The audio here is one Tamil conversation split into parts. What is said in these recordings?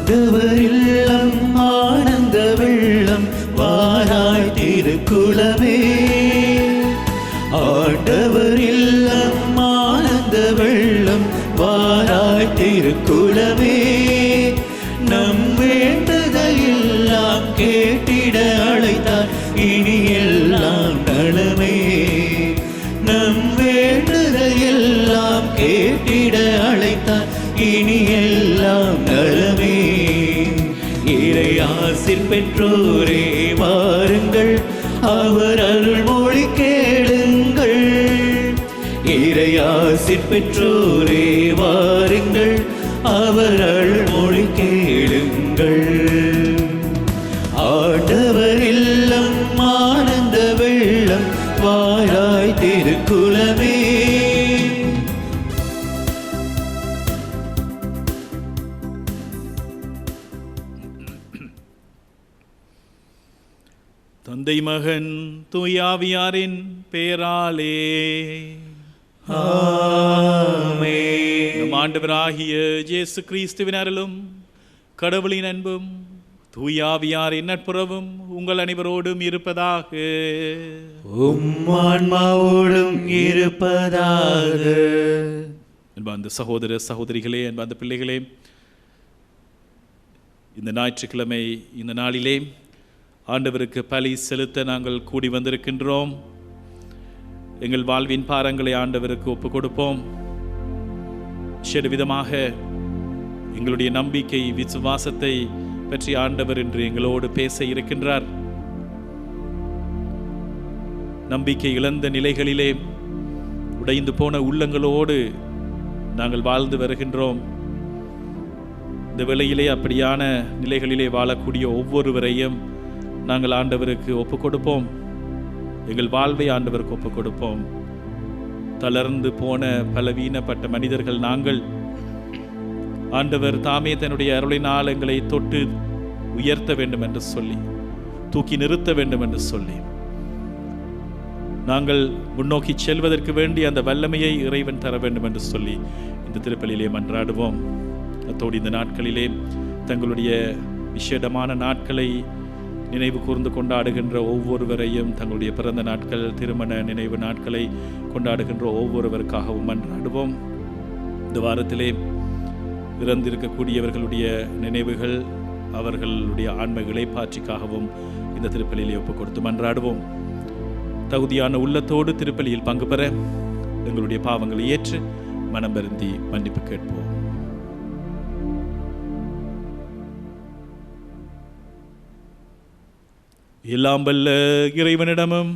ஆண்டவர் இல்லம் ஆனந்த வெள்ளம் வாராய் திருக்குலமே. ஆண்டவர் இல்லம் ஆனந்த வெள்ளம் வாராய் திருக்குலமே. நம் வேண்டுதல் எல்லாம் கேட்டிட அழைத்தார் இனி எல்லாம் நலமே. நம் வேண்டுதல் எல்லாம் கேட்டிட அழைத்தார் இனி எல்லாம் நலமே. இறை ஆசிர் பெற்றோரே வாருங்கள், அவர் அருள்மொழி கேளுங்கள். இறை ஆசிர் பெற்றோரே வாருங்கள், அவர் அருள்மொழி கேளுங்கள். ஆண்டவர் இல்லம் ஆனந்த வெள்ளம் வாராய் திருக்குலமே. தந்தை மகன் தூயாவியாரின் பேராலே ஆமென். நம் ஆண்டவராகிய இயேசு கிறிஸ்துவின் அருளும் கடவுளின் அன்பும் தூயாவியாரின் நட்புறவும் உங்கள் அனைவரோடும் இருப்பதாக. ஆன்மாவோடும் இருப்பதாக. அன்பார்ந்த சகோதர சகோதரிகளே, அன்பார்ந்த பிள்ளைகளே, இந்த ஞாயிற்றுக்கிழமை இந்த நாளிலே ஆண்டவருக்கு பலி செலுத்த நாங்கள் கூடி வந்திருக்கின்றோம். எங்கள் வாழ்வின் பாரங்களை ஆண்டவருக்கு ஒப்புக் கொடுப்போம். விதமாக எங்களுடைய நம்பிக்கை விசுவாசத்தை பற்றி ஆண்டவர் என்று எங்களோடு பேச இருக்கின்றார். நம்பிக்கை இழந்த நிலைகளிலே உடைந்து போன உள்ளங்களோடு நாங்கள் வாழ்ந்து வருகின்றோம். இந்த வேளையிலே அப்படியான நிலைகளிலே வாழக்கூடிய ஒவ்வொருவரையும் நாங்கள் ஆண்டவருக்கு ஒப்புக் கொடுப்போம். எங்கள் வாழ்வை ஆண்டவருக்கு ஒப்புக் கொடுப்போம். தளர்ந்து போன பலவீனப்பட்ட மனிதர்கள் நாங்கள். ஆண்டவர் தாமே தன்னுடைய அருளினால் எங்களை தொட்டு உயர்த்த வேண்டும் என்று சொல்லி, தூக்கி நிறுத்த வேண்டும் என்று சொல்லி, நாங்கள் முன்னோக்கி செல்வதற்கு வேண்டிய அந்த வல்லமையை இறைவன் தர வேண்டும் என்று சொல்லி இந்த திருப்பலியிலே மன்றாடுவோம். அத்தோடு இந்த நாட்களிலே தங்களுடைய விசேடமான நாட்களை நினைவு கூர்ந்து கொண்டாடுகின்ற ஒவ்வொருவரையும், தங்களுடைய பிறந்த நாட்கள், திருமண நினைவு நாட்களை கொண்டாடுகின்ற ஒவ்வொருவருக்காகவும் மன்றாடுவோம். இந்த வாரத்திலே இறந்திருக்கக்கூடியவர்களுடைய நினைவுகள், அவர்களுடைய ஆன்ம இளைப்பாற்றிக்காகவும் இந்த திருப்பலியிலே ஒப்புக் கொடுத்து மன்றாடுவோம். தகுதியான உள்ளத்தோடு திருப்பலியில் பங்கு பெற எங்களுடைய பாவங்களை ஏற்று மனம் வருந்தி மன்னிப்பு கேட்போம். எல்லாம் வல்ல இறைவனிடமும்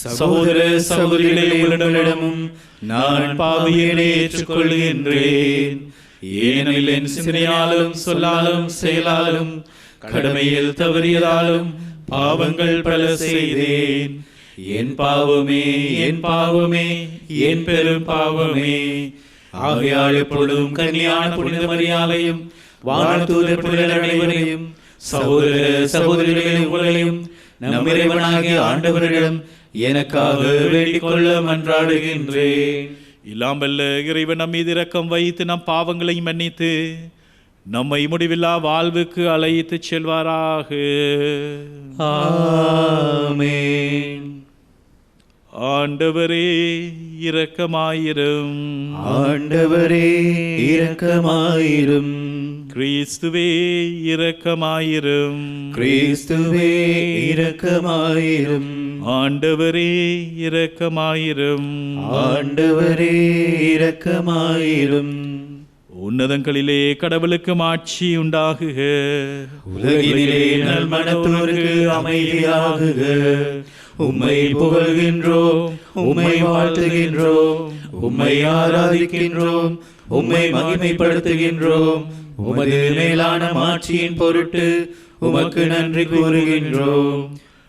சகோதர சகோதரிகளிடமும் நான் பாவியனை ஏற்றுக்கொள்கின்றேன். ஏனெனில் என் சிந்தனையாலும் சொல்லாலும் செயலாலும் கடமையில் தவறியதாலும் பாவங்கள் பல செய்தேன். என் பாவமே, என் பாவமே, என் பெரும் பாவமே. ஆகையால் எப்பொழுதும் கன்னியான புனித மரியாதையும் வானதூதர் புனிதர் அனைவரையும் சகோதர சகோதரிகளையும் உங்களையும் நம் இறைவனாகிய ஆண்டவரிடம் எனக்காக வேண்டிக் கொள்ள மன்றாடுகின்றேன். எல்லாம் வல்ல இறைவன் நம் மீது இரக்கம் வைத்து நம் பாவங்களை மன்னித்து நம்மை முடிவில்லா வாழ்வுக்கு அழைத்து செல்வாராக. ஆமென். ஆண்டவரே இரக்கமாயிரும். ஆண்டவரே இரக்கமாயிரும். கிறிஸ்துவே இரக்கமாயிரும். கிறிஸ்துவே இரக்கமாயிரும். ஆண்டவரே இரக்கமாயிரும். ஆண்டவரே இரக்கமாயிரும். உன்னதங்களிலே கடவுளுக்கு மாட்சி உண்டாகுக. உலகிலே நல்மனத்தோருக்கு அமைதியாகுக. உம்மை புகழ்கின்றோம், உம்மை வாழ்த்துகின்றோம், உம்மை ஆராதிக்கின்றோம், உம்மை மகிமைப்படுத்துகின்றோம். உமது மேலான மாட்சியின் பொருட்டு உமக்கு நன்றி கூறுகின்றோம்.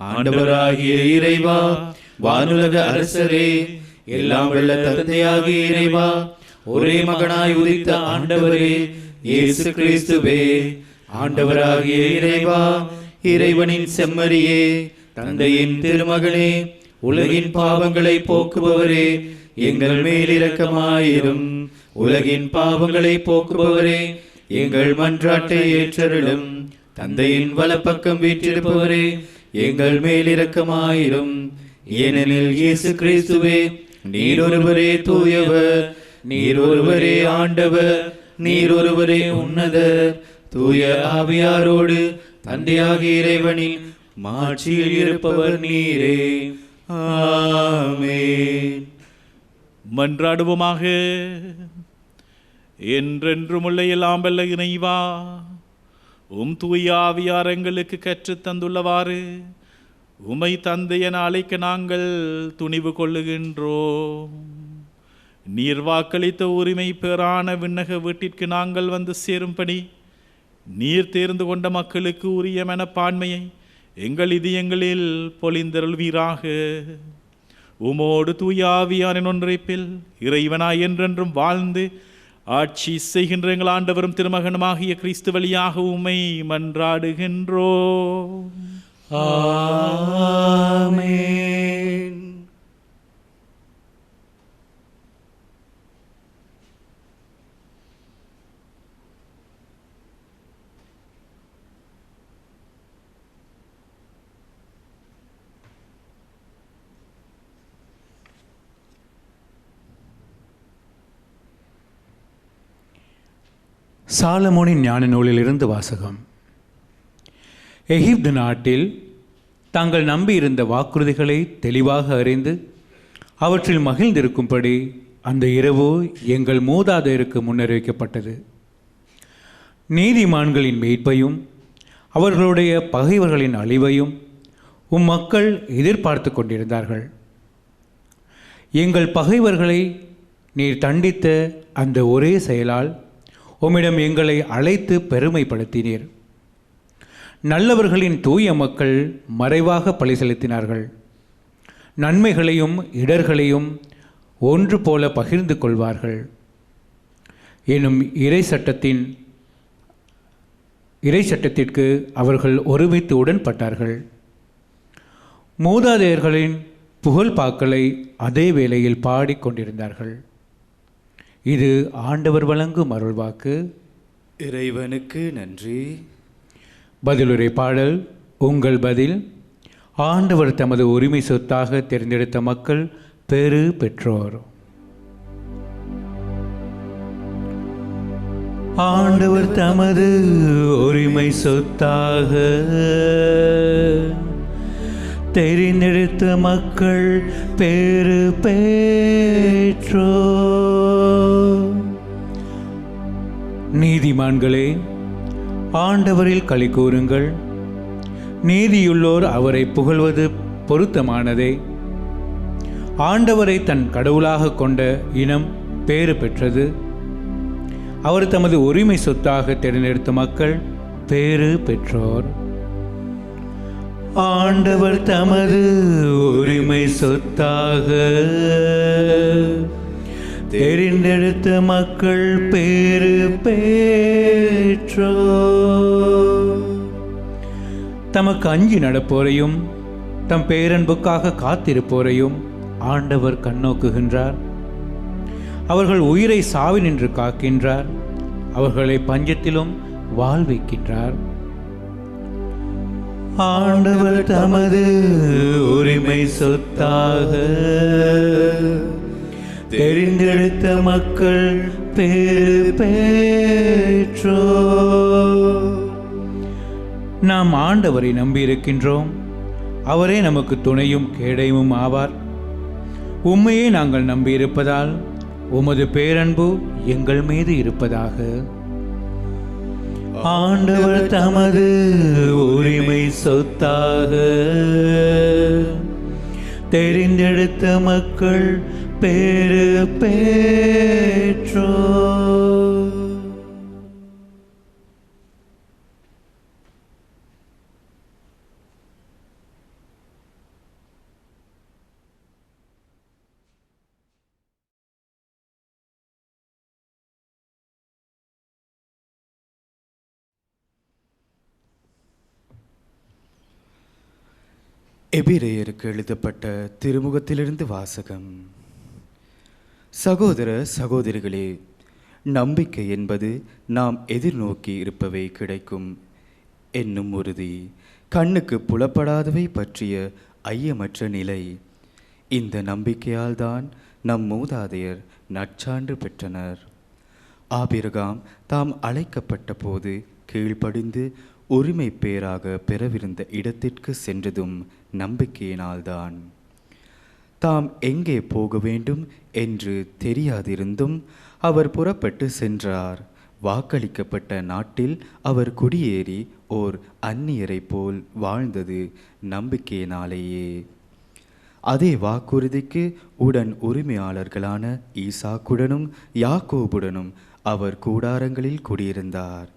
ஆண்டவராகிய இறைவா, வானுலக அரசரே, எல்லாம் வல்ல தந்தையாகிய இறைவா, ஒரே மகனாய் உதித்த ஆண்டவரே இயேசு கிறிஸ்துவே, ஆண்டவராகிய இறைவா, இறைவனின் செம்மறியே, தந்தையின் திருமகனே, உலகின் பாவங்களை போக்குபவரே, எங்கள் மேல் இரக்கமாயிரும். உலகின் பாவங்களை போக்குபவரே, எங்கள் மன்றாட்டை ஏற்றருளும். தந்தையின் வலப்பக்கம் வீற்றிருப்பவரே, எங்கள் மேல் இரக்கமாயிரும். ஏனெனில் இயேசு கிறிஸ்துவே, நீர் ஒருவரே தூயவர், நீர் ஒருவரே ஆண்டவர், நீர் ஒருவரே உன்னதர். தூய ஆவியாரோடு தந்தையாகிய இறைவனின் மாட்சியில் இருப்பவர் நீரே. ஆமென். மன்றாடுவோமாக. என்றென்றும் உள்ள எல்லாம் வல்ல இறைவா, தூய ஆவியார் எங்களுக்கு கற்றுத் தந்துள்ளவாறு உமை தந்தை என அழைக்க நாங்கள் துணிவு கொள்ளுகின்றோம். நீர் வாக்களித்த உரிமை பெறான விண்ணக வீட்டிற்கு நாங்கள் வந்து சேரும்படி நீர் தேர்ந்து கொண்ட மக்களுக்கு உரிய மனப்பான்மையை எங்கள் இதயங்களில் பொழிந்தருள்வீராக. உமோடு தூய ஆவியாரின் ஒன்றைப்பில் இறைவனாய் என்றென்றும் வாழ்ந்து ஆட்சி செய்கின்ற எங்கள் ஆண்டவரும் திருமகனுமாகிய கிறிஸ்து வழியாக உம்மை மன்றாடுகின்றோம். ஆமென். சாலமோனின் ஞான நூலிலிருந்து வாசகம். எகிப்து நாட்டில் தாங்கள் நம்பியிருந்த வாக்குறுதிகளை தெளிவாக அறிந்து அவற்றில் மகிழ்ந்திருக்கும்படி அந்த இரவு எங்கள் மூதாதையருக்கு முன்னறிவிக்கப்பட்டது. நீதிமான்களின் மீட்பையும் அவர்களுடைய பகைவர்களின் அழிவையும் மக்கள் எதிர்பார்த்து கொண்டிருந்தார்கள். எங்கள் பகைவர்களை நீர் தண்டித்த அந்த ஒரே செயலால் உம்மிடம் எங்களை அழைத்து பெருமைப்படுத்தினீர். நல்லவர்களின் தூய மக்கள் மறைவாக பழி செலுத்தினார்கள். நன்மைகளையும் இடர்களையும் ஒன்று போல பகிர்ந்து கொள்வார்கள் எனும் இறை சட்டத்திற்கு அவர்கள் ஒருமித்து உடன்பட்டார்கள். மூதாதையர்களின் புகழ்பாக்களை அதே வேளையில் பாடிக்கொண்டிருந்தார்கள். இது ஆண்டவர் வழங்கும் அருள்வாக்கு. இறைவனுக்கு நன்றி. பதிலுரை பாடல். உங்கள் பதில். ஆண்டவர் தமது உரிமை சொத்தாக தேர்ந்தெடுத்த மக்கள் பெரு பெற்றோர். ஆண்டவர் தமது உரிமை சொத்தாக தெரிந்தெடுத்த மக்கள் பேறு பெற்றோர். நீதிமான்களே, ஆண்டவரில் களி கூறுங்கள். நீதியுள்ளோர் அவரை புகழ்வது பொருத்தமானதே. ஆண்டவரை தன் கடவுளாக கொண்ட இனம் பேறு பெற்றது. அவர் தமது உரிமை சொத்தாக தேர்ந்தெடுத்த மக்கள் பேறு பெற்றோர். ஆண்டவர் தமது உரிமை சொத்தாக தெரிந்தெடுத்த மக்கள் பேறு பெற்றோர். தமக்கு அஞ்சி நடப்போரையும் தம் பேரன்புக்காக காத்திருப்போரையும் ஆண்டவர் கண்ணோக்குகின்றார். அவர்கள் உயிரை சாவினின்று காக்கின்றார். அவர்களை பஞ்சத்திலும் வாழ்விக்கின்றார். ஆண்டவர் தமது உரிமை சொத்தாக தெரிந்தெடுத்த மக்கள் பேறு பெற்றோர். நாம் ஆண்டவரை நம்பியிருக்கின்றோம். அவரே நமக்கு துணையும் கேடயமும் ஆவார். உம்மையே நாங்கள் நம்பியிருப்பதால் உமது பேரன்பு எங்கள் மீது இருப்பதாக. ஆண்டவர் தமது உரிமை சொத்தாக தெரிந்தெடுத்த மக்கள் பேறு பெற்றோர். எபிரேயருக்கு எழுதப்பட்ட திருமுகத்திலிருந்து வாசகம். சகோதர சகோதரிகளே, நம்பிக்கை என்பது நாம் எதிர்நோக்கி இருப்பவை கிடைக்கும் என்னும் உறுதி, கண்ணுக்கு புலப்படாதவை பற்றிய ஐயமற்ற நிலை. இந்த நம்பிக்கையால் தான் நம் மூதாதையர் நற்சான்று பெற்றனர். ஆபிரகாம் தாம் அழைக்கப்பட்ட போது கீழ்ப்படிந்து உரிமை பேராக பெறவிருந்த இடத்திற்கு சென்றதும் நம்பிக்கையினால்தான். தாம் எங்கே போக வேண்டும் என்று தெரியாதிருந்தும் அவர் புறப்பட்டு சென்றார். வாக்களிக்கப்பட்ட நாட்டில் அவர் குடியேறி ஓர் அந்நியரை போல் வாழ்ந்தது நம்பிக்கையினாலேயே. அதே வாக்குறுதிக்கு உடன் உரிமையாளர்களான ஈசாக்குடனும் யாக்கோபுடனும் அவர் கூடாரங்களில் குடியிருந்தார்.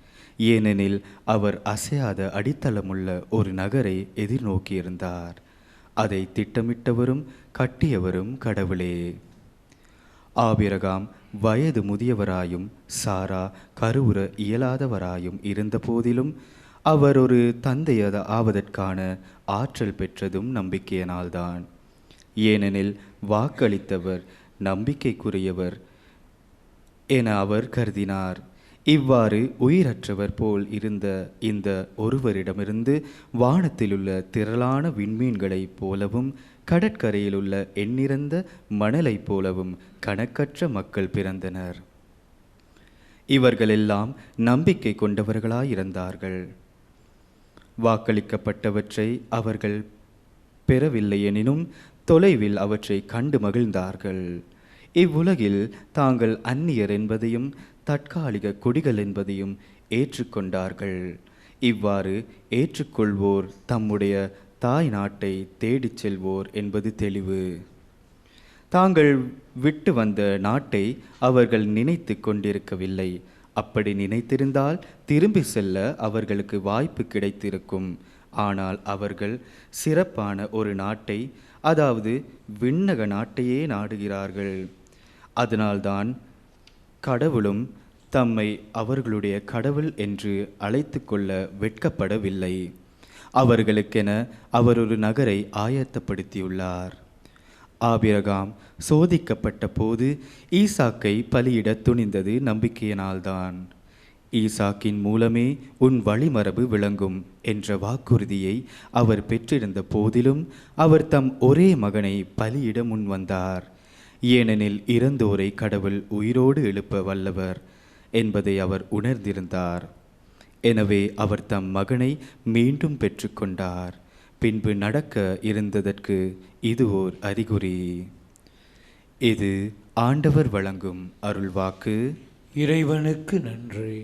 ஏனெனில் அவர் அசையாத அடித்தளமுள்ள ஒரு நகரை எதிர்நோக்கியிருந்தார். அதை திட்டமிட்டவரும் கட்டியவரும் கடவுளே. ஆபிரகாம் வயது முதியவராயும் சாரா கருவுற இயலாதவராயும் இருந்த போதிலும் அவர் ஒரு தந்தையத ஆவதற்கான ஆற்றல் பெற்றதும் நம்பிக்கையினால்தான். ஏனெனில் வாக்களித்தவர் நம்பிக்கைக்குரியவர் என அவர் கருதினார். இவ்வாறு உயிரற்றவர் போல் இருந்த இந்த ஒருவரிடமிருந்து வானத்திலுள்ள திரளான விண்மீன்களைப் போலவும் கடற்கரையிலுள்ள எண்ணிறந்த மணலைப் போலவும் கணக்கற்ற மக்கள் பிறந்தனர். இவர்களெல்லாம் நம்பிக்கை கொண்டவர்களாயிருந்தார்கள். வாக்களிக்கப்பட்டவற்றை அவர்கள் பெறவில்லை எனினும் தொலைவில் அவற்றை கண்டு மகிழ்ந்தார்கள். இவ்வுலகில் தாங்கள் அந்நியர் என்பதையும் தற்காலிக குடிகள் என்பதையும் ஏற்றுக்கொண்டார்கள். இவ்வாறு ஏற்றுக்கொள்வோர் தம்முடைய தாய் நாட்டை தேடிச் செல்வோர் என்பது தெளிவு. தாங்கள் விட்டு வந்த நாட்டை அவர்கள் நினைத்து கொண்டிருக்கவில்லை. அப்படி நினைத்திருந்தால் திரும்பி செல்ல அவர்களுக்கு வாய்ப்பு கிடைத்திருக்கும். ஆனால் அவர்கள் சிறப்பான ஒரு நாட்டை, அதாவது விண்ணக நாட்டையே நாடுகிறார்கள். அதனால்தான் கடவுளும் தம்மை அவர்களுடைய கடவுள் என்று அழைத்து கொள்ள வெட்கப்படவில்லை. அவர்களுக்கென அவர் ஒரு நகரை ஆயத்தப்படுத்தியுள்ளார். ஆபிரகாம் சோதிக்கப்பட்ட போது ஈசாக்கை பலியிட துணிந்தது நம்பிக்கையினால்தான். ஈசாக்கின் மூலமே உன் வழிமரபு விளங்கும் என்ற வாக்குறுதியை அவர் பெற்றிருந்த போதிலும் அவர் தம் ஒரே மகனை பலியிட முன் வந்தார். ஏனெனில் இறந்தோரை கடவுள் உயிரோடு எழுப்ப வல்லவர் என்பதை அவர் உணர்ந்திருந்தார். எனவே அவர் தம் மகனை மீண்டும் பெற்றுக்கொண்டார். பின்பு நடக்க இருந்ததற்கு இது ஓர் அறிகுறி. இது ஆண்டவர் வழங்கும் அருள்வாக்கு. இறைவனுக்கு நன்றி.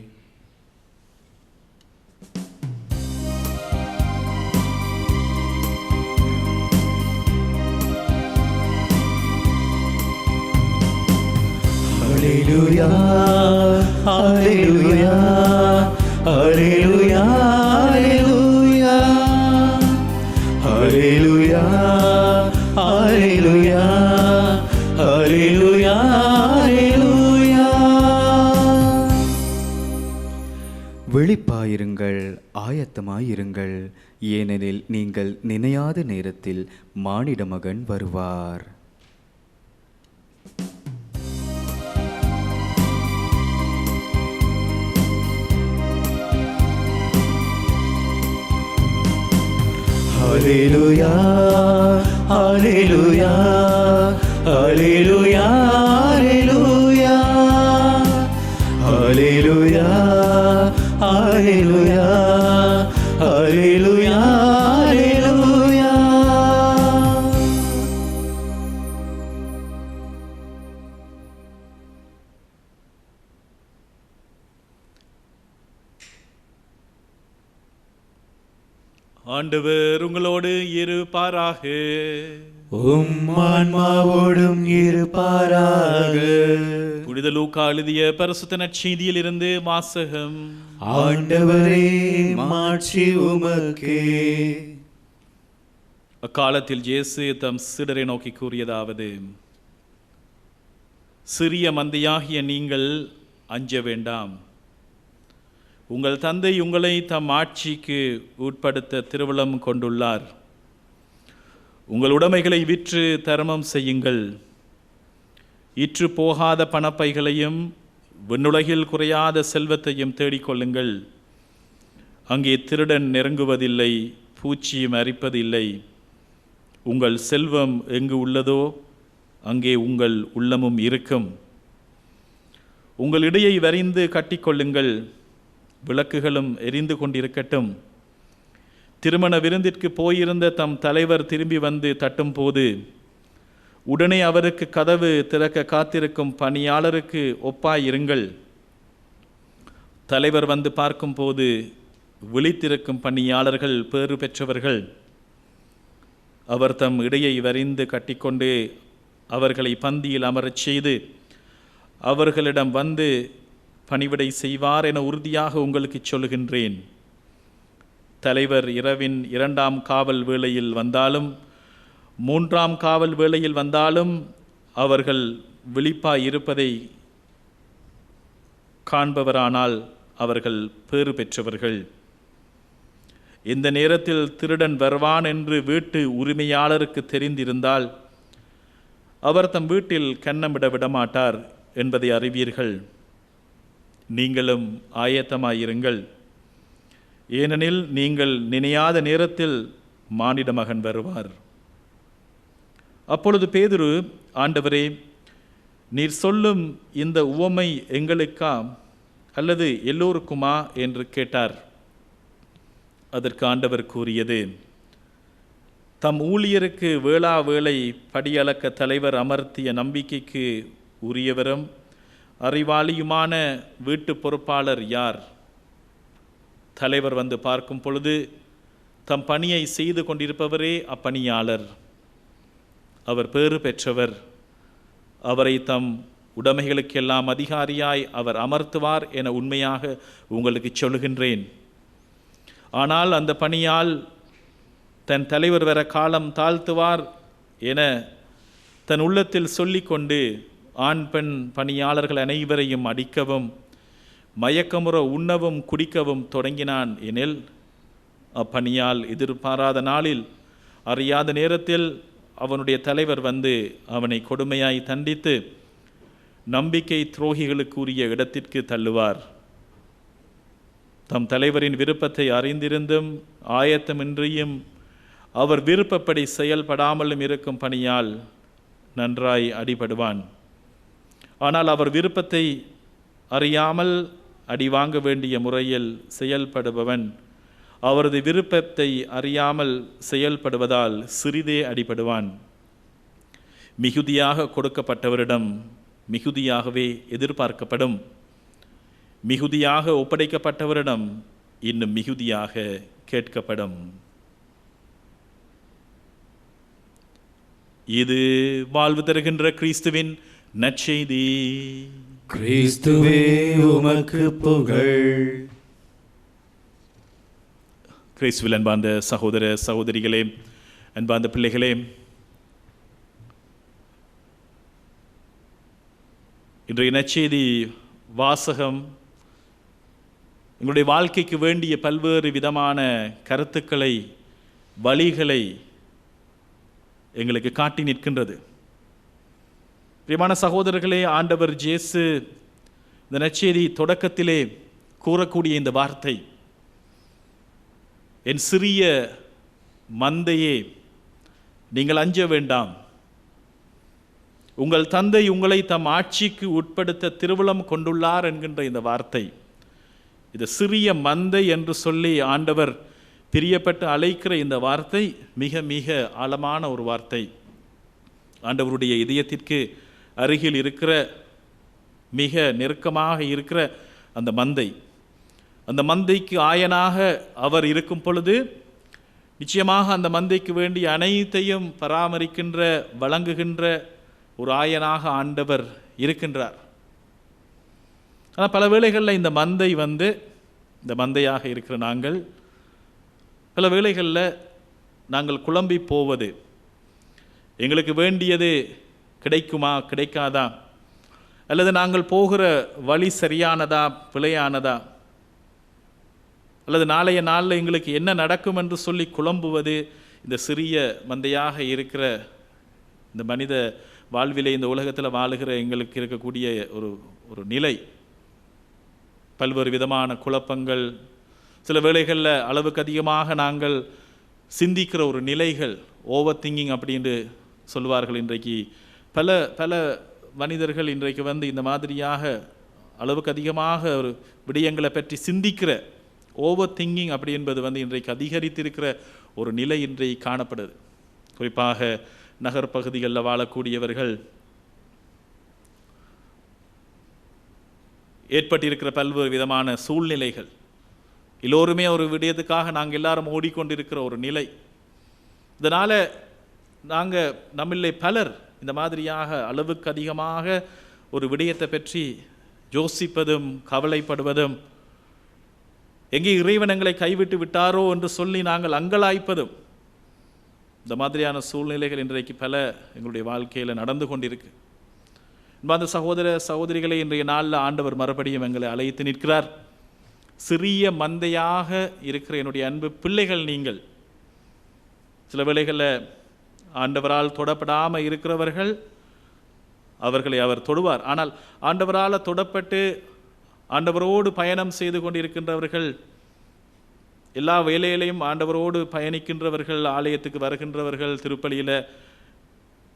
Hallelujah, hallelujah, hallelujah, hallelujah, hallelujah, hallelujah, hallelujah, hallelujah. விழிப்பாயிருங்கள், ஆயத்தமாயிருங்கள், ஏனெனில் நீங்கள் நினையாத நேரத்தில் மானிட மகன் வருவார். Hallelujah, hallelujah, hallelujah, hallelujah, hallelujah, hallelujah, hallelujah. ஆண்டவர் உங்களோடு இருப்பாராக. ஆன்மாவோடும் இருப்பாராக. புனித லூக்கா எழுதிய பரிசுத்த நற்செய்தியில் இருந்து வாசகம். ஆண்டவரே, மாட்சி உமக்கே. அக்காலத்தில் இயேசு தம் சீடரை நோக்கி கூறியதாவது: சிறிய மந்தையாகிய நீங்கள் அஞ்ச வேண்டாம். உங்கள் தந்தை உங்களை தம் ஆட்சிக்கு உட்படுத்த திருவுளம் கொண்டுள்ளார். உங்கள் உடைமைகளை விற்று தர்மம் செய்யுங்கள். இற்று போகாத பணப்பைகளையும் விண்ணுலகில் குறையாத செல்வத்தையும் தேடிக்கொள்ளுங்கள். அங்கே திருடன் நெருங்குவதில்லை, பூச்சியும் அரிப்பதில்லை. உங்கள் செல்வம் எங்கு உள்ளதோ அங்கே உங்கள் உள்ளமும் இருக்கும். உங்கள் இடையை வரிந்து கட்டிக்கொள்ளுங்கள், விளக்குகளும் எரிந்து கொண்டிருக்கட்டும். திருமண விருந்திற்கு போயிருந்த தம் தலைவர் திரும்பி வந்து தட்டும் போது உடனே அவருக்கு கதவு திறக்க காத்திருக்கும் பணியாளருக்கு ஒப்பாயிருங்கள். தலைவர் வந்து பார்க்கும்போது விழித்திருக்கும் பணியாளர்கள் பேறு பெற்றவர்கள். அவர் தம் இடையை வரிந்து கட்டிக்கொண்டு அவர்களை பந்தியில் அமரச் செய்து அவர்களிடம் வந்து பணிவிடை செய்வார் என உறுதியாக உங்களுக்கு சொல்லுகின்றேன். தலைவர் இரவின் 2ஆம் காவல் வேளையில் வந்தாலும் 3ஆம் காவல் வேளையில் வந்தாலும் அவர்கள் விழிப்பாய் இருப்பதை காண்பவரானால் அவர்கள் பேறு பெற்றவர்கள். இந்த நேரத்தில் திருடன் வருவான் என்று வீட்டு உரிமையாளருக்கு தெரிந்திருந்தால் அவர் தம் வீட்டில் கன்னமிட விடமாட்டார் என்பதை அறிவீர்கள். நீங்களும் ஆயத்தமாயிருங்கள், ஏனெனில் நீங்கள் நினையாத நேரத்தில் மானிட மகன் வருவார். அப்பொழுது பேதுரு, ஆண்டவரே, நீர் சொல்லும் இந்த உவமை எங்களுக்கா அல்லது எல்லோருக்குமா என்று கேட்டார். அதற்கு ஆண்டவர் கூறியது, தம் ஊழியருக்கு வேளா வேளை படியளக்க தலைவர் அமர்த்திய நம்பிக்கைக்கு உரியவரும் அறிவாளியுமான வீட்டு பொறுப்பாளர் யார்? தலைவர் வந்து பார்க்கும் பொழுது தம் பணியை செய்து கொண்டிருப்பவரே அப்பணியாளர். அவர் பேறு பெற்றவர். அவரை தம் உடைமைகளுக்கெல்லாம் அதிகாரியாய் அவர் அமர்த்துவார் என உண்மையாக உங்களுக்கு சொல்லுகின்றேன். ஆனால் அந்த பணியால் தன் தலைவர் வர காலம் தாழ்த்துவார் என தன் உள்ளத்தில் சொல்லிக்கொண்டு ஆண் பெண் பணியாளர்கள் அனைவரையும் அடிக்கவும் மயக்கமுற உண்ணவும் குடிக்கவும் தொடங்கினான் எனில், அப்பணியால் எதிர்பாராத நாளில் அறியாத நேரத்தில் அவனுடைய தலைவர் வந்து அவனை கொடுமையாய் தண்டித்து நம்பிக்கை துரோகிகளுக்குரிய இடத்திற்கு தள்ளுவார். தம் தலைவரின் விருப்பத்தை அறிந்திருந்தும் ஆயத்தமின்றியும் அவர் விருப்பப்படி செயல்படாமலும் இருக்கும் பணியால் நன்றாய் அடிபடுவான். ஆனால் அவர் விருப்பத்தை அறியாமல் அடி வாங்க வேண்டிய முறையில் செயல்படுபவன் அவரது விருப்பத்தை அறியாமல் செயல்படுவதால் சிறிதே அடிபடுவான். மிகுதியாக கொடுக்கப்பட்டவரிடம் மிகுதியாகவே எதிர்பார்க்கப்படும். மிகுதியாக ஒப்படைக்கப்பட்டவரிடம் இன்னும் மிகுதியாக கேட்கப்படும். இது வாழ்வு தருகின்ற கிறிஸ்துவின் நற்செய்தி. கிறிஸ்துவே உமக்கு புகழ். கிறிஸ்துவில் அன்பார்ந்த சகோதர சகோதரிகளே, அன்பார்ந்த பிள்ளைகளே, இன்றைய நற்செய்தி வாசகம் எங்களுடைய வாழ்க்கைக்கு வேண்டிய பல்வேறு விதமான கருத்துக்களை, வழிகளை எங்களுக்கு காட்டி நிற்கின்றது. பிரியமான சகோதரர்களே, ஆண்டவர் இயேசு இந்த நற்செய்தி தொடக்கத்திலே கூறக்கூடிய இந்த வார்த்தை, என் சிறிய மந்தையே, நீங்கள் அஞ்ச வேண்டாம். உங்கள் தந்தை உங்களை தம் ஆட்சிக்கு உட்படுத்த திருவுளம் கொண்டுள்ளார் என்கின்ற இந்த வார்த்தை, இது சிறிய மந்தை என்று சொல்லி ஆண்டவர் பிரியப்பட்டு அழைக்கிற இந்த வார்த்தை மிக மிக ஆழமான ஒரு வார்த்தை. ஆண்டவருடைய இதயத்திற்கு அருகில் இருக்கிற, மிக நெருக்கமாக இருக்கிற அந்த மந்தை, அந்த மந்தைக்கு ஆயனாக அவர் இருக்கும் பொழுது நிச்சயமாக அந்த மந்தைக்கு வேண்டிய அனைத்தையும் பராமரிக்கின்ற, வழங்குகின்ற ஒரு ஆயனாக ஆண்டவர் இருக்கின்றார். ஆனால் பல வேளைகளில் இந்த மந்தை இந்த மந்தையாக இருக்கிற நாங்கள் பல வேளைகளில் நாங்கள் குழம்பி போவது, எங்களுக்கு வேண்டியது கிடைக்குமா கிடைக்காதா, அல்லது நாங்கள் போகிற வழி சரியானதா பிழையானதா, அல்லது நாளைய நாளில் எங்களுக்கு என்ன நடக்கும் என்று சொல்லி குழம்புவது இந்த சிறிய மந்தையாக இருக்கிற இந்த மனித வாழ்விலே, இந்த உலகத்தில் வாழுகிற எங்களுக்கு இருக்கக்கூடிய ஒரு நிலை. பல்வேறு விதமான குழப்பங்கள், சில வேளைகளில் அளவுக்கு அதிகமாக நாங்கள் சிந்திக்கிற ஒரு நிலைகள், ஓவர் திங்கிங் அப்படின்னு சொல்லுவார்கள். இன்றைக்கு பல பல மனிதர்கள் இன்றைக்கு இந்த மாதிரியாக அளவுக்கு அதிகமாக ஒரு விடயங்களை பற்றி சிந்திக்கிற ஓவர் திங்கிங் அப்படி என்பது இன்றைக்கு அதிகரித்திருக்கிற ஒரு நிலை இன்றைக்கு காணப்படுது. குறிப்பாக நகர்ப்பகுதிகளில் வாழக்கூடியவர்கள் ஏற்பட்டிருக்கிற பல்வேறு விதமான சூழ்நிலைகள், எல்லோருமே ஒரு விடயத்துக்காக நாங்கள் எல்லாரும் ஓடிக்கொண்டிருக்கிற ஒரு நிலை. இதனால் நாங்கள் நம்மிலே பலர் இந்த மாதிரியாக அளவுக்கு அதிகமாக ஒரு விடயத்தை பற்றி யோசிப்பதும் கவலைப்படுவதும், எங்கே இறைவன் எங்களை கைவிட்டு விட்டாரோ என்று சொல்லி நாங்கள் அங்கலாய்ப்பதும், இந்த மாதிரியான சூழ்நிலைகள் இன்றைக்கு பல எங்களுடைய வாழ்க்கையில் நடந்து கொண்டிருக்கு. அந்த சகோதர சகோதரிகளை இன்றைய நாளில் ஆண்டவர் மறுபடியும் எங்களை அழைத்து நிற்கிறார். சிறிய மந்தையாக இருக்கிற என்னுடைய அன்பு பிள்ளைகள் நீங்கள். சில வேளைகளில் ஆண்டவரால் தொடப்படாமல் இருக்கிறவர்கள், அவர்களை அவர் தொடுவார். ஆனால் ஆண்டவரால் தொடப்பட்டு ஆண்டவரோடு பயணம் செய்து கொண்டிருக்கின்றவர்கள், எல்லா வேலையிலையும் ஆண்டவரோடு பயணிக்கின்றவர்கள், ஆலயத்துக்கு வருகின்றவர்கள், திருப்பலியில்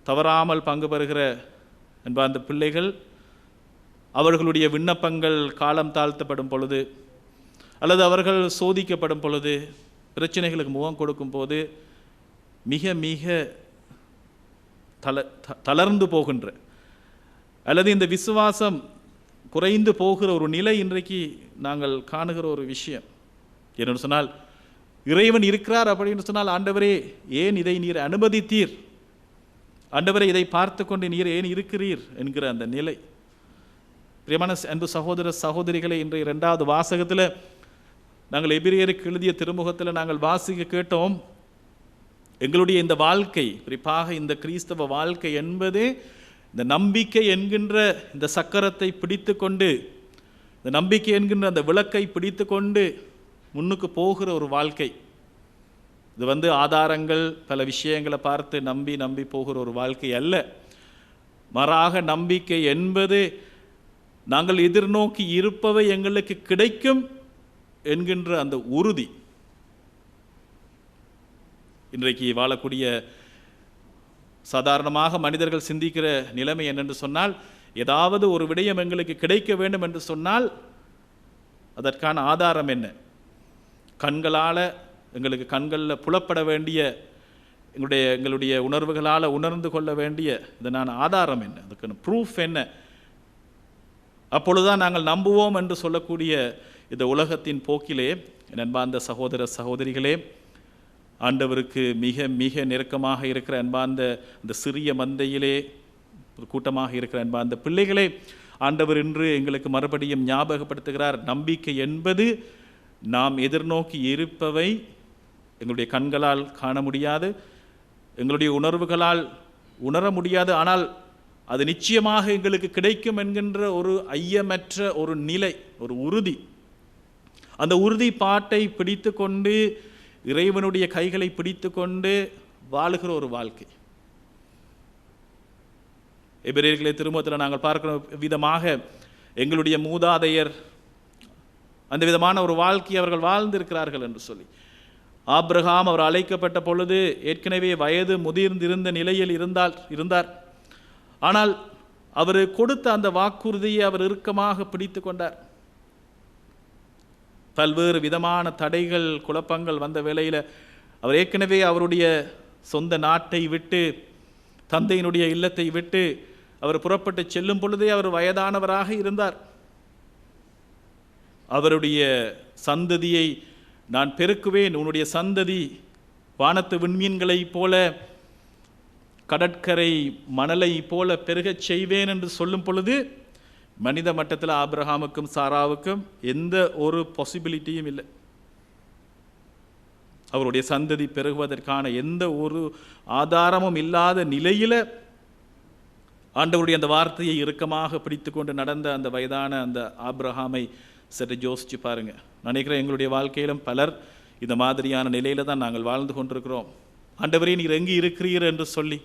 தவறாமல் பங்கு பெறுகிற அந்த பிள்ளைகள், அவர்களுடைய விண்ணப்பங்கள் காலம் தாழ்த்தப்படும் பொழுது அல்லது அவர்கள் சோதிக்கப்படும் பொழுது, பிரச்சனைகளுக்கு முகம் கொடுக்கும் போது மிக மிக தளர்ந்து போகின்ற அல்லது இந்த விசுவாசம் குறைந்து போகிற ஒரு நிலை இன்றைக்கு நாங்கள் காணுகிற ஒரு விஷயம். என்னென்னு சொன்னால், இறைவன் இருக்கிறார் அப்படின்னு சொன்னால், ஆண்டவரே ஏன் இதை நீர் அனுமதித்தீர், ஆண்டவரே இதை பார்த்து கொண்டு நீர் ஏன் இருக்கிறீர் என்கிற அந்த நிலை. பிரியமான அன்பு சகோதர சகோதரிகளை, இன்றைய 2வது வாசகத்தில் நாங்கள் எபிரேயருக்கு எழுதிய திருமுகத்தில் நாங்கள் வாசிக்க கேட்டோம், எங்களுடைய இந்த வாழ்க்கை, குறிப்பாக இந்த கிறிஸ்தவ வாழ்க்கை என்பதே இந்த நம்பிக்கை என்கின்ற இந்த சக்கரத்தை பிடித்து கொண்டு, இந்த நம்பிக்கை என்கின்ற அந்த விளக்கை பிடித்து கொண்டு முன்னுக்கு போகிற ஒரு வாழ்க்கை. இது ஆதாரங்கள் பல விஷயங்களை பார்த்து நம்பி நம்பி போகிற ஒரு வாழ்க்கை அல்ல. மாறாக நம்பிக்கை என்பது நாங்கள் எதிர்நோக்கி இருப்பவை எங்களுக்கு கிடைக்கும் என்கின்ற அந்த உறுதி. இன்றைக்கு வாழக்கூடிய சாதாரணமாக மனிதர்கள் சிந்திக்கிற நிலைமை என்னென்று சொன்னால், ஏதாவது ஒரு விடயம் எங்களுக்கு கிடைக்க வேண்டும் என்று சொன்னால் அதற்கான ஆதாரம் என்ன? கண்களால் எங்களுக்கு கண்களில் புலப்பட வேண்டிய, எங்களுடைய உணர்வுகளால் உணர்ந்து கொள்ள வேண்டிய இதனான ஆதாரம் என்ன, அதுக்கான ப்ரூஃப் என்ன? அப்பொழுதுதான் நாங்கள் நம்புவோம் என்று சொல்லக்கூடிய இந்த உலகத்தின் போக்கிலே, என் அன்பார்ந்த சகோதர சகோதரிகளே, ஆண்டவருக்கு மிக மிக நெருக்கமாக இருக்கிற அன்பார்ந்த அந்த சிறிய மந்தையிலே ஒரு கூட்டமாக இருக்கிற அன்பார்ந்த பிள்ளைகளே, ஆண்டவர் இன்று எங்களுக்கு மறுபடியும் ஞாபகப்படுத்துகிறார். நம்பிக்கை என்பது நாம் எதிர்நோக்கி இருப்பவை எங்களுடைய கண்களால் காண முடியாது, எங்களுடைய உணர்வுகளால் உணர முடியாது, ஆனால் அது நிச்சயமாக எங்களுக்கு கிடைக்கும் என்கின்ற ஒரு ஐயமற்ற ஒரு நிலை, ஒரு உறுதி. அந்த உறுதிப்பாட்டை பிடித்து கொண்டு, இறைவனுடைய கைகளை பிடித்து கொண்டு வாழுகிற ஒரு வாழ்க்கை. எபிரேயர்களை திருமுகத்தில் நாங்கள் பார்க்கிற விதமாக எங்களுடைய மூதாதையர் அந்த விதமான ஒரு வாழ்க்கையை அவர்கள் வாழ்ந்திருக்கிறார்கள் என்று சொல்லி, ஆபிரகாம் அவர் அழைக்கப்பட்ட பொழுது ஏற்கனவே வயது முதிர்ந்திருந்த நிலையில் இருந்தார். ஆனால் அவர் கொடுத்த அந்த வாக்குறுதியை அவர் இறுக்கமாக பிடித்து கொண்டார். பல்வேறு விதமான தடைகள் குழப்பங்கள் வந்த வேளையில் அவர் ஏற்கனவே அவருடைய சொந்த நாட்டை விட்டு, தந்தையினுடைய இல்லத்தை விட்டு அவர் புறப்பட்டு செல்லும் பொழுதே அவர் வயதானவராக இருந்தார். அவருடைய சந்ததியை நான் பெருக்குவேன், உன்னுடைய சந்ததி வானத்து விண்மீன்களைப் போல, கடற்கரை மணலை போல பெருகச் செய்வேன் என்று சொல்லும் பொழுது, மனித மட்டத்தில் ஆபிரகாமுக்கும் சாராவுக்கும் எந்த ஒரு பாசிபிலிட்டியும் இல்லை. அவருடைய சந்ததி பெருகுவதற்கான எந்த ஒரு ஆதாரமும் இல்லாத நிலையில் ஆண்டவருடைய அந்த வார்த்தையை இறுக்கமாக பிடித்து கொண்டு நடந்த அந்த வயதான அந்த ஆபிரகாமை சற்று யோசிச்சு பாருங்க. நினைக்கிறேன் எங்களுடைய வாழ்க்கையிலும் பலர் இந்த மாதிரியான நிலையில தான் நாங்கள் வாழ்ந்து கொண்டிருக்கிறோம். ஆண்டவரே நீர் எங்கே இருக்கிறீர் என்று சொல்லி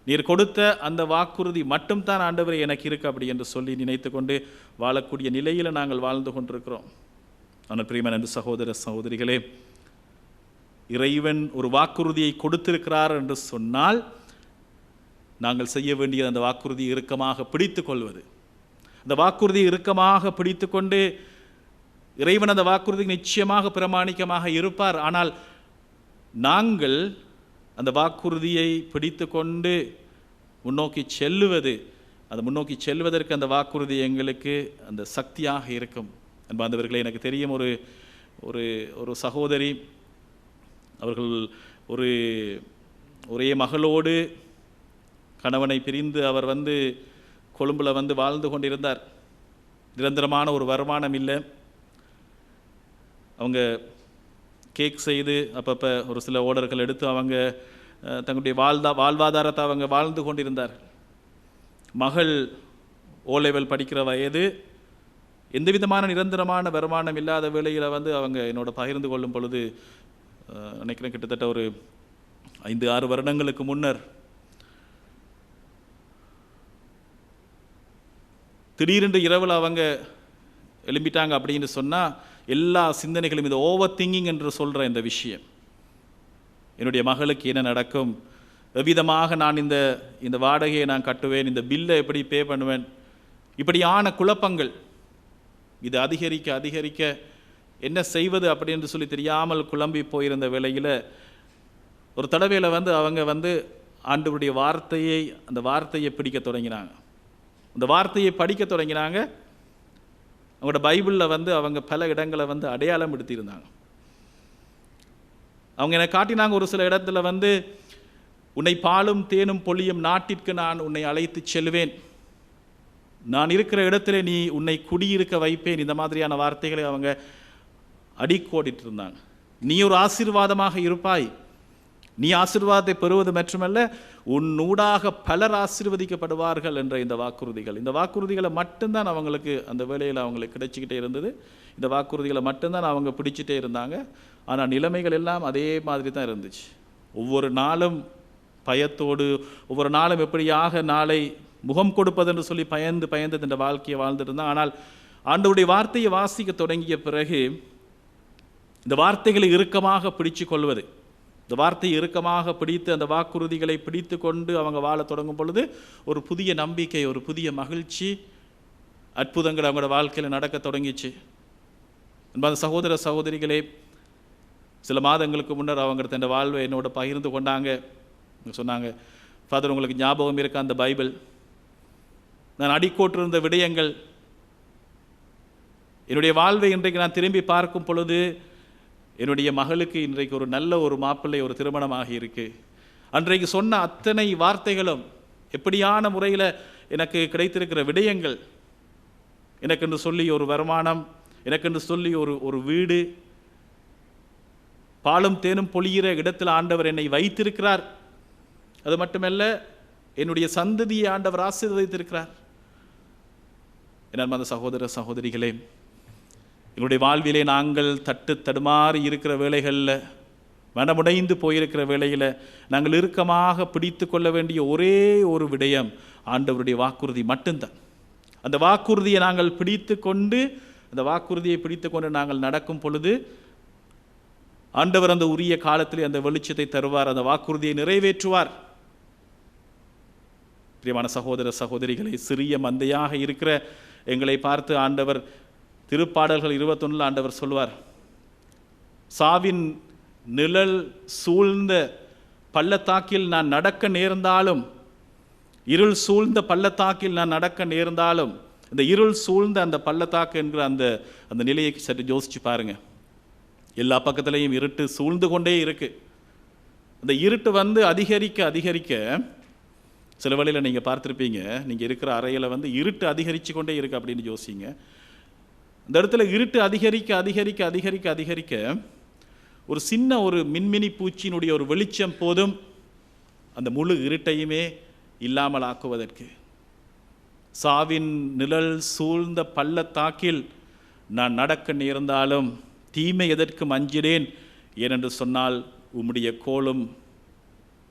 நீர் கொடுத்த அந்த வாக்குறுதி மட்டும்தான் ஆண்டவரே எனக்கு இருக்கு அப்படி என்று சொல்லி நினைத்து கொண்டு வாழக்கூடிய நிலையில் நாங்கள் வாழ்ந்து கொண்டிருக்கிறோம். ஆனால் பிரியமான அன்பு சகோதர சகோதரிகளே, இறைவன் ஒரு வாக்குறுதியை கொடுத்திருக்கிறார் என்று சொன்னால் நாங்கள் செய்ய வேண்டியது அந்த வாக்குறுதியை இறுக்கமாக பிடித்து கொள்வது. அந்த வாக்குறுதியை இறுக்கமாக பிடித்து கொண்டு இறைவன் அந்த வாக்குறுதி நிச்சயமாக பிரமாணிக்கமாக இருப்பார். ஆனால் நாங்கள் அந்த வாக்குறுதியை பிடித்து கொண்டு முன்னோக்கி செல்லுவது, அந்த முன்னோக்கி செல்வதற்கு அந்த வாக்குறுதி எங்களுக்கு அந்த சக்தியாக இருக்கும். அன்பார்ந்தவர்களே, எனக்கு தெரியும் ஒரு ஒரு ஒரு சகோதரி, அவர்கள் ஒரே மகளோடு கணவனை பிரிந்து அவர் கொழும்பில் வாழ்ந்து கொண்டிருந்தார். நிரந்தரமான ஒரு வருமானம் இல்லை. அவங்க கேக் செய்து அப்பப்போ ஒரு சில ஆர்டர்கள் எடுத்து அவங்க தங்களுடைய வாழ்வாதாரத்தை அவங்க வாழ்ந்து கொண்டிருந்தார். மகள் ஓ லெவல் படிக்கிற வயது, எந்த விதமான நிரந்தரமான வருமானம் இல்லாத வேளையில் அவங்க என்னோட பகிர்ந்து கொள்ளும் பொழுது, நினைக்கிறேன் கிட்டத்தட்ட ஒரு 5-6 வருடங்களுக்கு முன்னர் திடீரென்று இரவில் அவங்க எழும்பிட்டாங்க அப்படின்னு சொன்னால் எல்லா சிந்தனைகளும் இது ஓவர் திங்கிங் என்று சொல்கிற இந்த விஷயம், என்னுடைய மகளுக்கு என்ன நடக்கும், எவ்விதமாக நான் இந்த வாடகையை நான் கட்டுவேன், இந்த பில்லை எப்படி பே பண்ணுவேன், இப்படியான குழப்பங்கள் இது அதிகரிக்க அதிகரிக்க என்ன செய்வது அப்படின்னு சொல்லி தெரியாமல் குழம்பி போயிருந்த வேளையில் ஒரு தடவையில் அவங்க ஆண்டவருடைய அந்த வார்த்தையை பிடிக்க தொடங்கினாங்க. அந்த வார்த்தையை படிக்க தொடங்கினாங்க. அவங்களோட பைபிளில் அவங்க பல இடங்களை அடையாளம் எடுத்திருந்தாங்க. அவங்க என்னை காட்டினாங்க. ஒரு சில இடத்துல உன்னை பாலும் தேனும் பொழியும் நாட்டிற்கு நான் உன்னை அழைத்து செல்வேன், நான் இருக்கிற இடத்துல நீ உன்னை குடியிருக்க வைப்பேன், இந்த மாதிரியான வார்த்தைகளை அவங்க அடிக்கோடிட்டு இருந்தாங்க. நீ ஒரு ஆசீர்வாதமாக இருப்பாய், நீ ஆசீர்வாதத்தை பெறுவது மட்டுமல்ல உன் ஊடாக பலர் ஆசீர்வதிக்கப்படுவார்கள் என்ற இந்த வாக்குறுதிகளை மட்டும்தான் அவங்களுக்கு அந்த வேளையில் அவங்களுக்கு கிடைச்சிக்கிட்டே இருந்தது. இந்த வாக்குறுதிகளை மட்டும்தான் அவங்க பிடிச்சிட்டே இருந்தாங்க. ஆனால் நிலைமைகள் எல்லாம் அதே மாதிரி தான் இருந்துச்சு. ஒவ்வொரு நாளும் பயத்தோடு, ஒவ்வொரு நாளும் எப்படியாக நாளை முகம் கொடுப்பதென்று சொல்லி பயந்து இந்த வாழ்க்கையை வாழ்ந்துட்டு இருந்தாங்க. ஆனால் ஆண்டவருடைய வார்த்தையை வாசிக்க தொடங்கிய பிறகு இந்த வார்த்தைகளை இறுக்கமாக பிடிச்சு கொள்வது, இந்த வார்த்தையை இறுக்கமாக பிடித்து அந்த வாக்குறுதிகளை பிடித்து கொண்டு அவங்க வாழ தொடங்கும் பொழுது ஒரு புதிய நம்பிக்கை, ஒரு புதிய மகிழ்ச்சி, அற்புதங்கள் அவங்களோட வாழ்க்கையில் நடக்க தொடங்கிச்சு. அந்த சகோதர சகோதரிகளே, சில மாதங்களுக்கு முன்னர் அவங்க தன் வாழ்வை என்னோட பகிர்ந்து கொண்டாங்க. சொன்னாங்க, ஃபாதர் உங்களுக்கு ஞாபகம் இருக்க அந்த பைபிள், நான் அடிக்கோட்டிருந்த விடயங்கள், என்னுடைய வாழ்வை இன்றைக்கு நான் திரும்பி பார்க்கும் பொழுது என்னுடைய மகளுக்கு இன்றைக்கு ஒரு நல்ல ஒரு மாப்பிள்ளை, ஒரு திருமணமாக இருக்கு. அன்றைக்கு சொன்ன அத்தனை வார்த்தைகளும் எப்படியான முறையில் எனக்கு கிடைத்திருக்கிற விடயங்கள், எனக்கென்று சொல்லி ஒரு வருமானம், எனக்கென்று சொல்லி ஒரு வீடு, பாலும் தேனும் பொழிகிற இடத்தில் ஆண்டவர் என்னை வைத்திருக்கிறார். அது மட்டுமல்ல, என்னுடைய சந்ததியை ஆண்டவர் ஆசீர்வதித்திருக்கிறார். என்ன சகோதர சகோதரிகளே, எங்களுடைய வாழ்விலே நாங்கள் தடுமாறி இருக்கிற வேளைகளில், மனமுடைந்து போயிருக்கிற வேளையில் நாங்கள் இறுக்கமாக பிடித்து கொள்ள வேண்டிய ஒரே ஒரு விடயம் ஆண்டவருடைய வாக்குறுதி மட்டும்தான். அந்த வாக்குறுதியை நாங்கள் பிடித்து கொண்டு நாங்கள் நடக்கும் பொழுது ஆண்டவர் அந்த உரிய காலத்திலே அந்த வெளிச்சத்தை தருவார், அந்த வாக்குறுதியை நிறைவேற்றுவார். பிரியமான சகோதர சகோதரிகளை, சிறிய மந்தையாக இருக்கிற எங்களை பார்த்து ஆண்டவர் திருப்பாடல்கள் 21 ஆண்டவர் சொல்வார், சாவின் நிழல் சூழ்ந்த பள்ளத்தாக்கில் நான் நடக்க நேர்ந்தாலும், இருள் சூழ்ந்த பள்ளத்தாக்கில் நான் நடக்க நேர்ந்தாலும், இந்த இருள் சூழ்ந்த அந்த பள்ளத்தாக்கு என்கிற அந்த நிலையை சற்று யோசிச்சு பாருங்க. எல்லா பக்கத்திலையும் இருட்டு சூழ்ந்து கொண்டே இருக்கு. அந்த இருட்டு அதிகரிக்க அதிகரிக்க, சில வேளையில் நீங்கள் பார்த்துருப்பீங்க, நீங்கள் இருக்கிற அறையில் இருட்டு அதிகரித்து கொண்டே இருக்கு அப்படின்னு யோசிங்க. அந்த இடத்துல இருட்டு அதிகரிக்க அதிகரிக்க அதிகரிக்க அதிகரிக்க ஒரு சின்ன ஒரு மின்மினி பூச்சியினுடைய ஒரு வெளிச்சம் போதும் அந்த முழு இருட்டையுமே இல்லாமல் ஆக்குவதற்கு. சாவின் நிழல் சூழ்ந்த பள்ளத்தாக்கில் நான் நடக்க நேர்ந்தாலும் தீமை எதற்கும் அஞ்சினேன், ஏனென்று சொன்னால் உம்முடைய கோலும்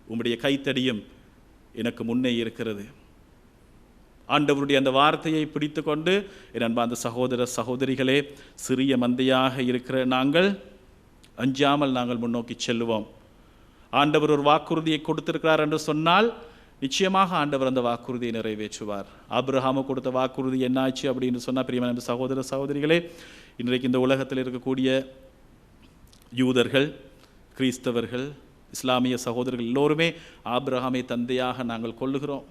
உம்முடைய கைத்தடியும் எனக்கு முன்னே இருக்கிறது. ஆண்டவருடைய அந்த வார்த்தையை பிடித்து கொண்டு என் அன்பார்ந்த சகோதர சகோதரிகளே, சிறிய மந்தையாக இருக்கிற நாங்கள் அஞ்சாமல் நாங்கள் முன்னோக்கி செல்லுவோம். ஆண்டவர் ஒரு வாக்குறுதியை கொடுத்திருக்கிறார் என்று சொன்னால் நிச்சயமாக ஆண்டவர் அந்த வாக்குறுதியை நிறைவேற்றுவார். ஆபிரகாமு கொடுத்த வாக்குறுதி என்னாச்சு அப்படின்னு சொன்னால், பிரியமான சகோதர சகோதரிகளே, இன்றைக்கு இந்த உலகத்தில் இருக்கக்கூடிய யூதர்கள், கிறிஸ்தவர்கள், இஸ்லாமிய சகோதரர்கள் எல்லோருமே ஆபிரகாமை தந்தையாக நாங்கள் கொள்ளுகிறோம்.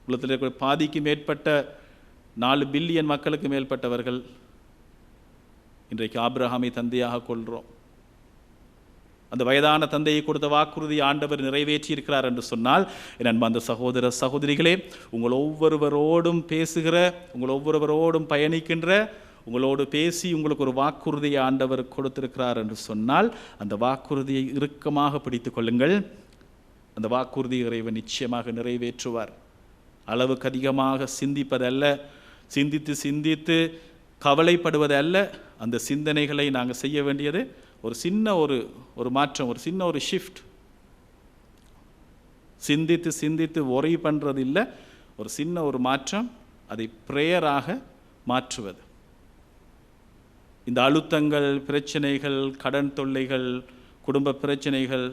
உலகத்தில் இருக்கிற பாதிக்கு மேற்பட்ட 4 பில்லியன் மக்களுக்கு மேற்பட்டவர்கள் இன்றைக்கு ஆபிரகாமை தந்தையாக கொள்கிறோம். அந்த வயதான தந்தையை கொடுத்த வாக்குறுதி ஆண்டவர் நிறைவேற்றி இருக்கிறார் என்று சொன்னால், என் அன்பார்ந்த சகோதர சகோதரிகளே, உங்கள் ஒவ்வொருவரோடும் பேசுகிற, உங்கள் ஒவ்வொருவரோடும் பயணிக்கின்ற, உங்களோடு பேசி உங்களுக்கு ஒரு வாக்குறுதியை ஆண்டவர் கொடுத்திருக்கிறார் என்று சொன்னால், அந்த வாக்குறுதியை இறுக்கமாக பிடித்து கொள்ளுங்கள். அந்த வாக்குறுதி இறைவன் நிச்சயமாக நிறைவேற்றுவார். அளவுக்கு அதிகமாக சிந்திப்பதல்ல, சிந்தித்து சிந்தித்து கவலைப்படுவதல்ல. அந்த சிந்தனைகளை நாங்கள் செய்ய வேண்டியது ஒரு சின்ன ஒரு மாற்றம், ஒரு சின்ன ஒரு ஷிஃப்ட். சிந்தித்து சிந்தித்து ஒரே பண்ணுறது இல்லை, ஒரு சின்ன ஒரு மாற்றம், அதை ப்ரேயராக மாற்றுவது. இந்த அழுத்தங்கள், பிரச்சனைகள், கடன் தொல்லைகள், குடும்ப பிரச்சனைகள்,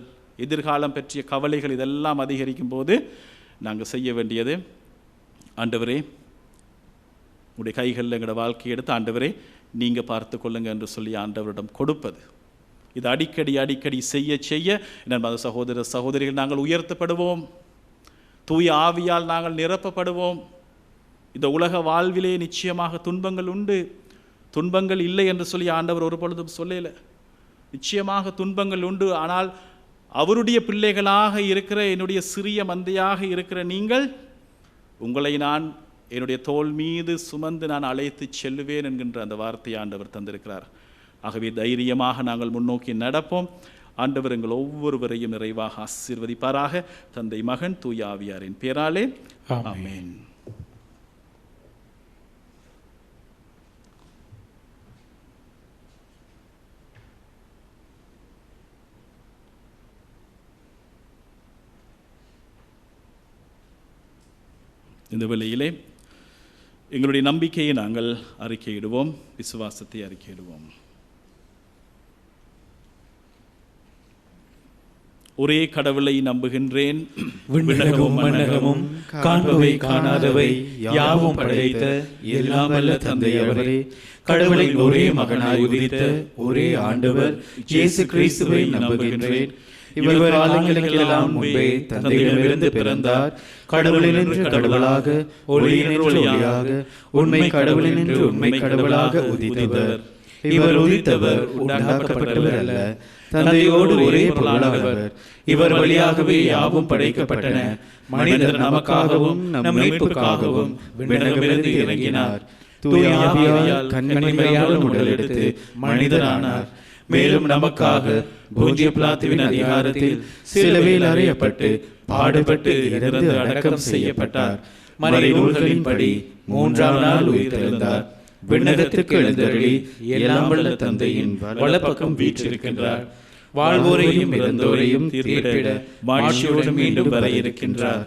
எதிர்காலம் பற்றிய கவலைகள் இதெல்லாம் அதிகரிக்கும் போது நாங்கள் செய்ய வேண்டியது, ஆண்டவரே உடைய கைகளில் எங்களோட வாழ்க்கையை எடுத்து ஆண்டவரே நீங்கள் பார்த்து கொள்ளுங்க என்று சொல்லி ஆண்டவரிடம் கொடுப்பது. இது அடிக்கடி அடிக்கடி செய்ய செய்ய நம்ம சகோதர சகோதரிகள் நாங்கள் உயர்த்தப்படுவோம், தூய ஆவியால் நாங்கள் நிரப்பப்படுவோம். இந்த உலக வாழ்விலே நிச்சயமாக துன்பங்கள் உண்டு, துன்பங்கள் இல்லை என்று சொல்லி ஆண்டவர் ஒரு பொழுதும் சொல்லலை. நிச்சயமாக துன்பங்கள் உண்டு. ஆனால் அவருடைய பிள்ளைகளாக இருக்கிற, என்னுடைய சிறிய மந்தையாக இருக்கிற நீங்கள், உங்களை நான் என்னுடைய தோள் மீது சுமந்து நான் அழைத்து செல்லுவேன் என்கின்ற அந்த வார்த்தையை ஆண்டவர் தந்திருக்கிறார். ஆகவே தைரியமாக நாங்கள் முன்னோக்கி நடப்போம். ஆண்டவர் எங்கள் ஒவ்வொருவரையும் நிறைவாக ஆசீர்வதிப்பாராக. தந்தை, மகன், தூய ஆவியாரின் பேராலே ஆமென். இந்த வேளையிலே எங்களுடைய நம்பிக்கையை நாங்கள் அறிக்கையிடுவோம், விசுவாசத்தை அறிக்கையிடுவோம். ஒரே கடவுளை நம்புகின்றேன், விண்ணகமும் மண்ணகமும் காண்பவை காணாதவை யாவும் படைத்த எல்லாம் வல்ல தந்தை அவரே, கடவுளின் ஒரே மகனாய் உதித்த ஒரே ஆண்டவர் இயேசு கிறிஸ்துவை நம்புகின்றேன். இவர் காலங்களுக்கெல்லாம் முன்பே தந்தையிடமிருந்து பிறந்தார். கடவுளினின்று கடவுளாக, ஒளியினின்று ஒளியாக, உண்மை கடவுளினின்று உண்மை கடவுளாக உதித்தவர். இவர் உதித்தவர் உண்டாக்கப்பட்டவர் அல்ல, தந்தையோடு ஒரே பொருளானவர். இவர் வழியாகவே யாவும் படைக்கப்பட்டன. மனிதர் நமக்காகவும் நம் மீட்புக்காகவும் விண்ணகமிருந்து இறங்கினார். தூய ஆவியால் கன்னிமரியால் உடலெடுத்து மனிதரானார். மேலும் நமக்காக பூஜ்ய பிலாத்துவின் அதிகாரத்தில் சிலுவையில் அறையப்பட்டு பாடுபட்டு இறந்து அடக்கம் செய்யப்பட்டார். மறைநூல்களின்படி 3ஆம் நாள் உயிர்த்தெழுந்தார். விண்ணகத்திற்கு எழுந்தருளி எல்லாம் வல்ல தந்தையின் வலப்பக்கம் வீற்றிருக்கின்றார். வாழ்வோரையும் இறந்தோரையும் தீர்ப்பிட மாட்சியோடு மீண்டும் வர இருக்கின்றார்.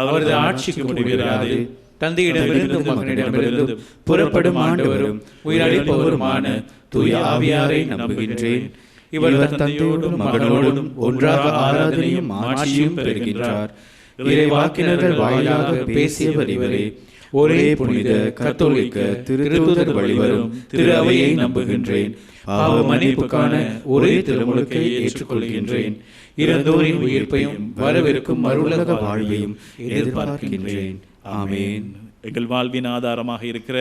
அவரது ஆட்சிக்கு முடிவிராது. தந்தையிடமிருந்தும் மகனிடமிருந்தும் புறப்படும் ஆண்டவரும் உயிரளிப்பவருமான தூய ஆவியாரை நம்புகின்றேன். இவர் தந்தையோடும் மகனோடும் ஒன்றாக ஆராதனையும் ஆட்சியும் பெறுகின்றார். இறைவாக்கினர்கள் வாயிலாக பேசியவர் இவரே. ஒரே புனித கத்தோலிக்க திருத்தூதர் வழிவரும் திரு அவையை நம்புகின்றேன். பாவ மன்னிப்புக்கான ஒரே திருமுழுக்கை ஏற்றுக்கொள்கின்றேன். இறந்தோரின் உயிர்ப்பையும் வரவிருக்கும் மறுவுலக வாழ்வையும் எதிர்பார்க்கின்றேன். ஆமென். எங்கள் வாழ்வின் ஆதாரமாக இருக்கிற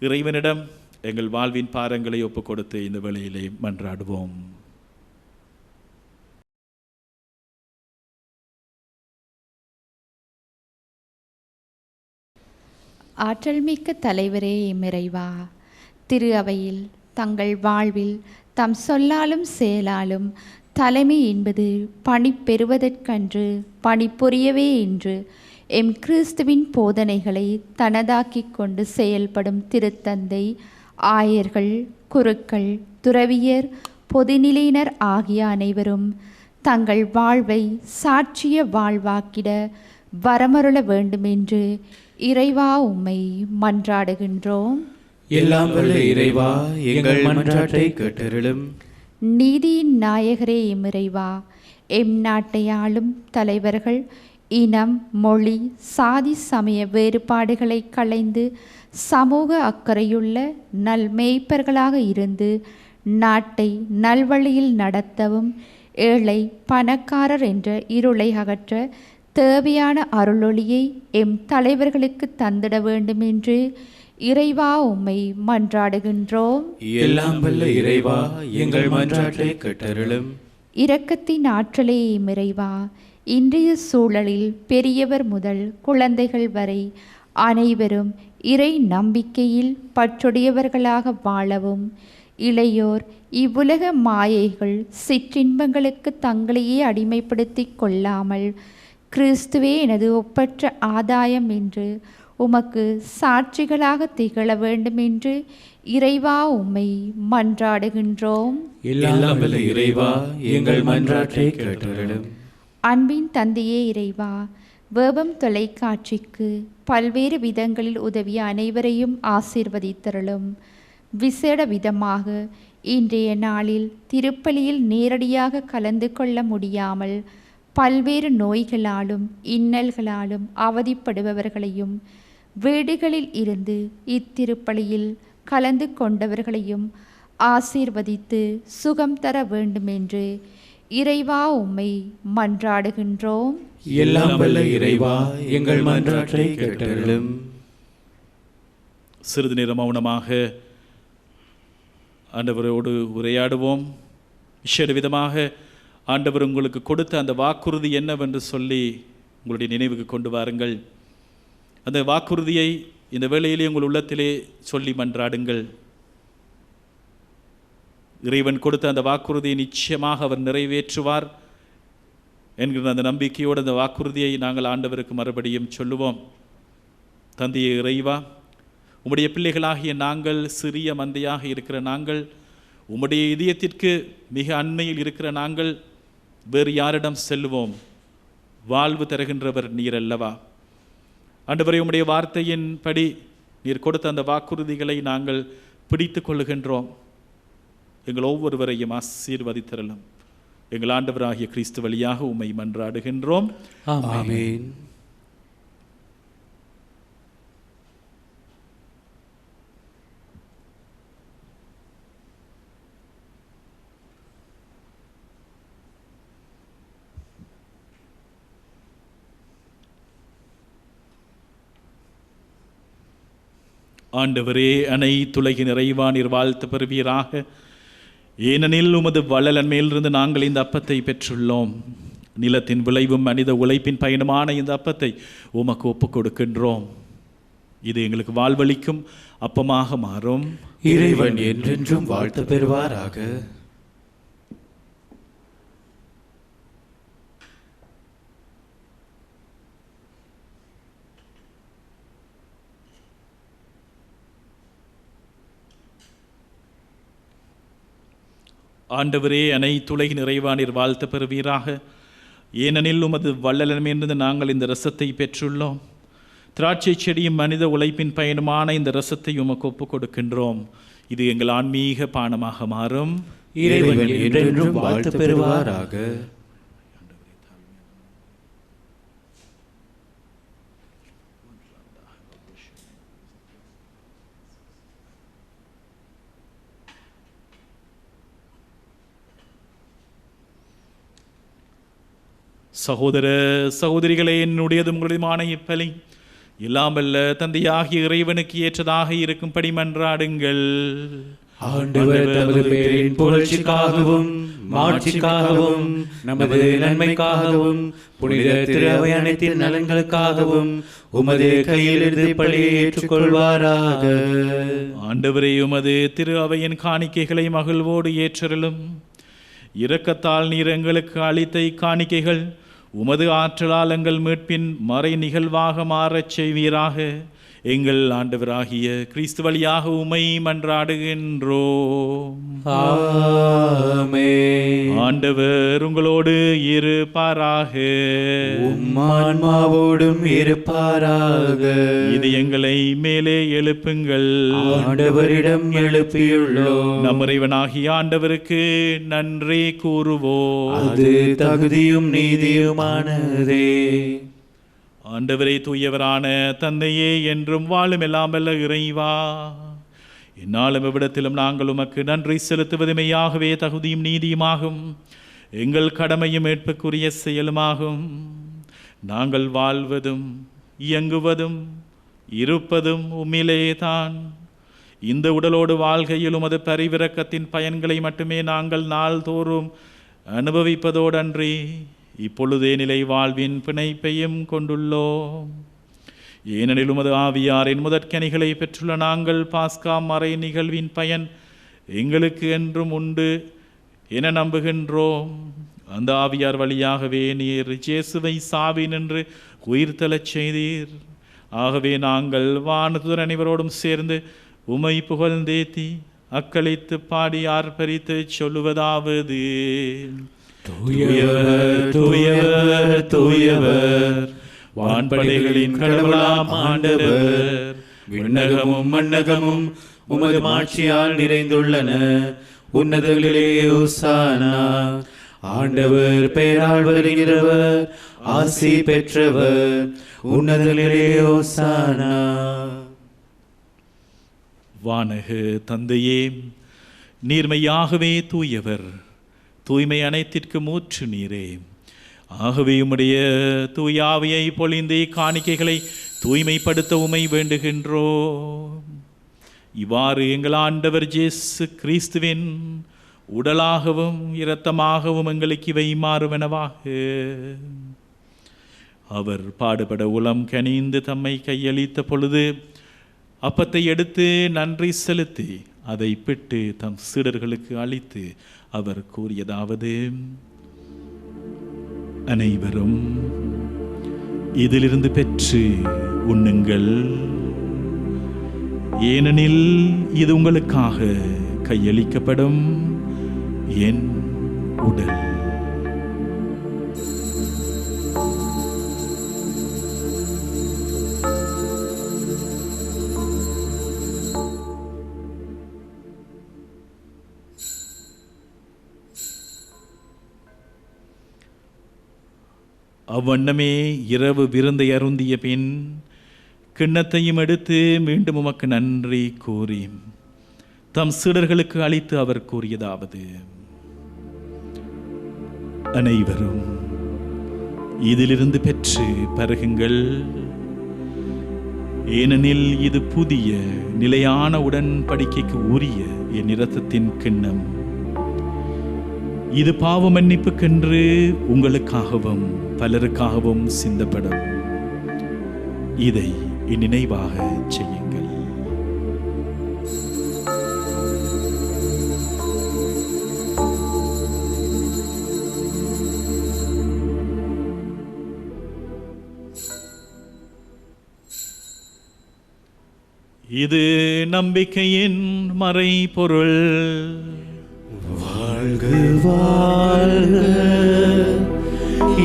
இறைவனிடம் எங்கள் வாழ்வின் பாரங்களை ஒப்புக் கொடுத்து இந்த வேளையிலே மன்றாடுவோம். ஆற்றல்மிக்க தலைவரே இறைவா, திரு அவையில் தங்கள் வாழ்வில் தம் சொல்லாலும் செயலாலும் தலைமை என்பது பணி பெறுவதற்கன்று பணிபுரியவே என்று எம் கிறிஸ்துவின் போதனைகளை தனதாக்கிக் கொண்டு செயல்படும் திருத்தந்தை, ஆயர்கள், குருக்கள், துறவியர், பொதுநிலையினர் ஆகிய அனைவரும் தங்கள் வாழ்வை சாட்சிய வாழ்வாக்கிட வரமருள வேண்டுமென்று இறைவா உம்மை மன்றாடுகின்றோம். எல்லாம் வல்ல இறைவா, எங்கள் மன்றாட்டை கேட்டருளும். நீதியின் நாயகரே இறைவா, எம் நாட்டை ஆளும் தலைவர்கள் இனம், மொழி, சாதி, சமய வேறுபாடுகளை களைந்து சமூக அக்கறையுள்ள நல் மேய்ப்பர்களாக இருந்து நாட்டை நல்வழியில் நடத்தவும், ஏழை பணக்காரர் என்ற இருளை அகற்ற தேவையான அருளொளியை எம் தலைவர்களுக்கு தந்திட வேண்டும் என்று இறைவா உம்மை மன்றாடுகின்றோம். எல்லாம் வல்ல இறைவா, எங்கள் மன்றாட்டை கேட்டருளும். இரக்கத்தின் ஆற்றலே இறைவா, இன்றைய சூழலில் பெரியவர் முதல் குழந்தைகள் வரை அனைவரும் இறை நம்பிக்கையில் பற்றுடையவர்களாக வாழவும், இளையோர் இவ்வுலக மாயைகள் சிற்றின்பங்களுக்கு தங்களையே அடிமைப்படுத்தி கொள்ளாமல் கிறிஸ்துவே எனது ஒப்பற்ற ஆதாயம் என்று உமக்கு சாட்சிகளாக திகழ வேண்டும் என்று இறைவா உம்மை மன்றாடுகின்றோம். எல்லாம் வல்ல இறைவா, எங்கள் மன்றாட்டை கேட்டருளும். அன்பின் தந்தையே இறைவா, வேபம் தொலைக்காட்சிக்கு பல்வேறு விதங்களில் உதவிய அனைவரையும் ஆசீர்வதித்தருளும். விசேட விதமாக இன்றைய நாளில் திருப்பலியில் நேரடியாக கலந்து கொள்ள முடியாமல் பல்வேறு நோய்களாலும் இன்னல்களாலும் அவதிப்படுபவர்களையும், வீடுகளில் இருந்து இத்திருப்பலியில் கலந்து கொண்டவர்களையும் ஆசீர்வதித்து சுகம் தர வேண்டுமென்று இறைவா உம்மை மன்றாடுகின்றோம். எல்லாம் வல்ல இறைவா, எங்கள் மன்றாட்டை கேட்டருளும். சிறிது நேரம் மௌனமாக ஆண்டவரோடு உரையாடுவோம். விசேட விதமாக ஆண்டவர் உங்களுக்கு கொடுத்த அந்த வாக்குறுதி என்னவென்று சொல்லி உங்களுடைய நினைவுக்கு கொண்டு வாருங்கள். அந்த வாக்குறுதியை இந்த வேளையிலே உங்கள் உள்ளத்திலே சொல்லி மன்றாடுங்கள். இறைவன் கொடுத்த அந்த வாக்குறுதியை நிச்சயமாக அவர் நிறைவேற்றுவார் என்கிற அந்த நம்பிக்கையோடு அந்த வாக்குறுதியை நாங்கள் ஆண்டவருக்கு மறுபடியும் சொல்லுவோம். தந்தையே இறைவா, உம்முடைய பிள்ளைகளாகிய நாங்கள், சிறிய மந்தையாக இருக்கிற நாங்கள், உம்முடைய இதயத்திற்கு மிக அண்மையில் இருக்கிற நாங்கள் வேறு யாரிடம் செல்லுவோம்? வாழ்வு தருகின்றவர் நீர் அல்லவா? ஆண்டவரே, உம்முடைய வார்த்தையின்படி நீர் கொடுத்த அந்த வாக்குறுதிகளை நாங்கள் பிடித்து கொள்ளுகின்றோம். எங்கள் ஒவ்வொருவரையும் ஆசீர்வதித்தரலாம். எங்கள் ஆண்டவராகிய கிறிஸ்து வழியாக உம்மை மன்றாடுகின்றோம். ஆமென். ஆண்டவரே, அனைத்துலகின் இறைவா, நீர் வாழ்த்து பெறுவீராக. ஏனெனில் உமது வள்ளலன் மேலிருந்து நாங்கள் இந்த அப்பத்தை பெற்றுள்ளோம். நிலத்தின் விளைவும் மனித உழைப்பின் பயணமான இந்த அப்பத்தை உமக்கு ஒப்புக் கொடுக்கின்றோம். இது எங்களுக்கு வாழ்வளிக்கும் அப்பமாக மாறும். இறைவன் என்றென்றும் வாழ்த்து பெறுவாராக. ஆண்டவரே, அனைத்துலகின் இறைவா, நீர் வாழ்த்து பெறுவீராக. ஏனெனில் உமது வள்ளலமிருந்து நாங்கள் இந்த ரசத்தை பெற்றுள்ளோம். திராட்சை செடியும் மனித உழைப்பின் பயணமான இந்த ரசத்தை உமக்கு ஒப்புக் கொடுக்கின்றோம். இது எங்கள் ஆன்மீக பானமாக மாறும். இறைவன் என்றென்றும் வாழ்த்து பெறுவாராக. சகோதர சகோதரிகளே, என்னுடையது உங்களுடையமான இப்பலி எல்லாம் வல்ல தந்தையாகிய இறைவனுக்கு ஏற்றதாக இருக்கும்படி மன்றாடுங்கள். ஆண்டவர் தமது பேரின் புகழ்ச்சிக்காகவும் மாட்சிக்காகவும் நமது நன்மைக்காகவும் புனித திரு அவை அனைத்தின் நலன்களுக்காகவும் உமது கையிலிருந்து பழியை ஏற்றுக்கொள்வாராக. ஆண்டவரே, உமது திரு அவையின் காணிக்கைகளை மகிழ்வோடு ஏற்றருளும். இரக்கத்தால் நீர் எங்களுக்கு அளித்த இக்காணிக்கைகள் உமது ஆற்றலால் எங்கள் மீட்பின் மறை நிகழ்வாக மாறச் செய்வீராக. எங்கள் ஆண்டவராகிய கிறிஸ்து வழியாக உம்மை மன்றாடுகின்றோம். ஆமென். ஆண்டவர் உங்களோடு இருப்பாராக. உம் ஆன்மாவோடும் இருப்பாராக. இது எங்களை மேலே எழுப்புங்கள். ஆண்டவரிடம் எழுப்பியுள்ளோம். நம் இறைவனாகிய ஆண்டவருக்கு நன்றி கூறுவோம். அது தகுதியும் நீதியுமானதே. ஆண்டவரே, தூயவரான தந்தையே, என்றும் வாழும் எல்லாம் வல்ல இறைவா, இந்நாளும் இவ்விடத்திலும் நாங்கள் உமக்கு நன்றி செலுத்துவது மெய்யாகவே தகுதியும் நீதியுமாகும், எங்கள் கடமையும் மீட்புக்குரிய செயலுமாகும். நாங்கள் வாழ்வதும் இயங்குவதும் இருப்பதும் உம்மிலேதான். இந்த உடலோடு வாழ்கையில் உமது பரிவிரக்கத்தின் பயன்களை மட்டுமே நாங்கள் நாள்தோறும் அனுபவிப்பதோடன்றி இப்பொழுதே நிலை வாழ்வின் பிணைப்பையும் கொண்டுள்ளோம். ஏனெனில் உமது ஆவியாரின் முதற்கனிகளை பெற்றுள்ள நாங்கள் பாஸ்கா மறை நிகழ்வின் பயன் எங்களுக்கு என்றும் உண்டு என நம்புகின்றோம். அந்த ஆவியார் வழியாகவே நீர் இயேசுவை சாவி நின்று உயிர்த்தெழச் செய்தீர். ஆகவே நாங்கள் வானதூதர் அனைவரோடும் சேர்ந்து உமை புகழ்ந்தேத்தி அக்களித்து பாடி ஆர்ப்பரித்து சொல்லுவதாவது: தூயவர், தூயவர், தூயவர், வான்படைகளின் கடவுளாம் ஆண்டவர். விண்ணகமும் மண்ணகமும் உமது மாட்சியால் நிறைந்துள்ளன. உன்னதங்களிலே ஓசானா. ஆண்டவர் பெயரால் வருகிறவர் ஆசி பெற்றவர். உன்னதங்களிலே ஓசானா. வானக தந்தையே, நீர்மையாகவே தூயவர், தூய்மை அனைத்திற்கு மூற்று நீரே. ஆகவே உம்முடைய தூய ஆவியை பொழிந்து காணிக்கைகளை தூய்மைப்படுத்த உமை வேண்டுகின்றோம். இவ்வாறு எங்கள் ஆண்டவர் இயேசு கிறிஸ்துவின் உடலாகவும் இரத்தமாகவும் எங்களுக்கு இவை மாறுவனவாக. அவர் பாடுபட உளம் கனிந்து தம்மை கையளித்த பொழுது அப்பத்தை எடுத்து நன்றி செலுத்தி அதை பிட்டு தம் சீடர்களுக்கு அளித்து அவர் கூறியதாவது: அனைவரும் இதிலிருந்து பெற்று உண்ணுங்கள், ஏனெனில் இது உங்களுக்காக கையளிக்கப்படும் என் உடல். அவ்வண்ணமே இரவு விருந்தை அருந்திய பின் கிண்ணத்தையும் எடுத்து மீண்டும் உமக்கு நன்றி கூறி தம் சீடர்களுக்கு அளித்து அவர் கூறியதாவது: அனைவரும் இதிலிருந்து பெற்று பருகுங்கள், ஏனெனில் இது புதிய நிலையான உடன்படிக்கைக்கு உரிய என் இரத்தத்தின் கிண்ணம். இது பாவ மன்னிப்புக்கென்று உங்களுக்காகவும் பலருக்காகவும் சிந்தப்படும். இதை நினைவாக செய்யுங்கள். இது நம்பிக்கையின் மறைபொருள். வாழ்க வாழ்க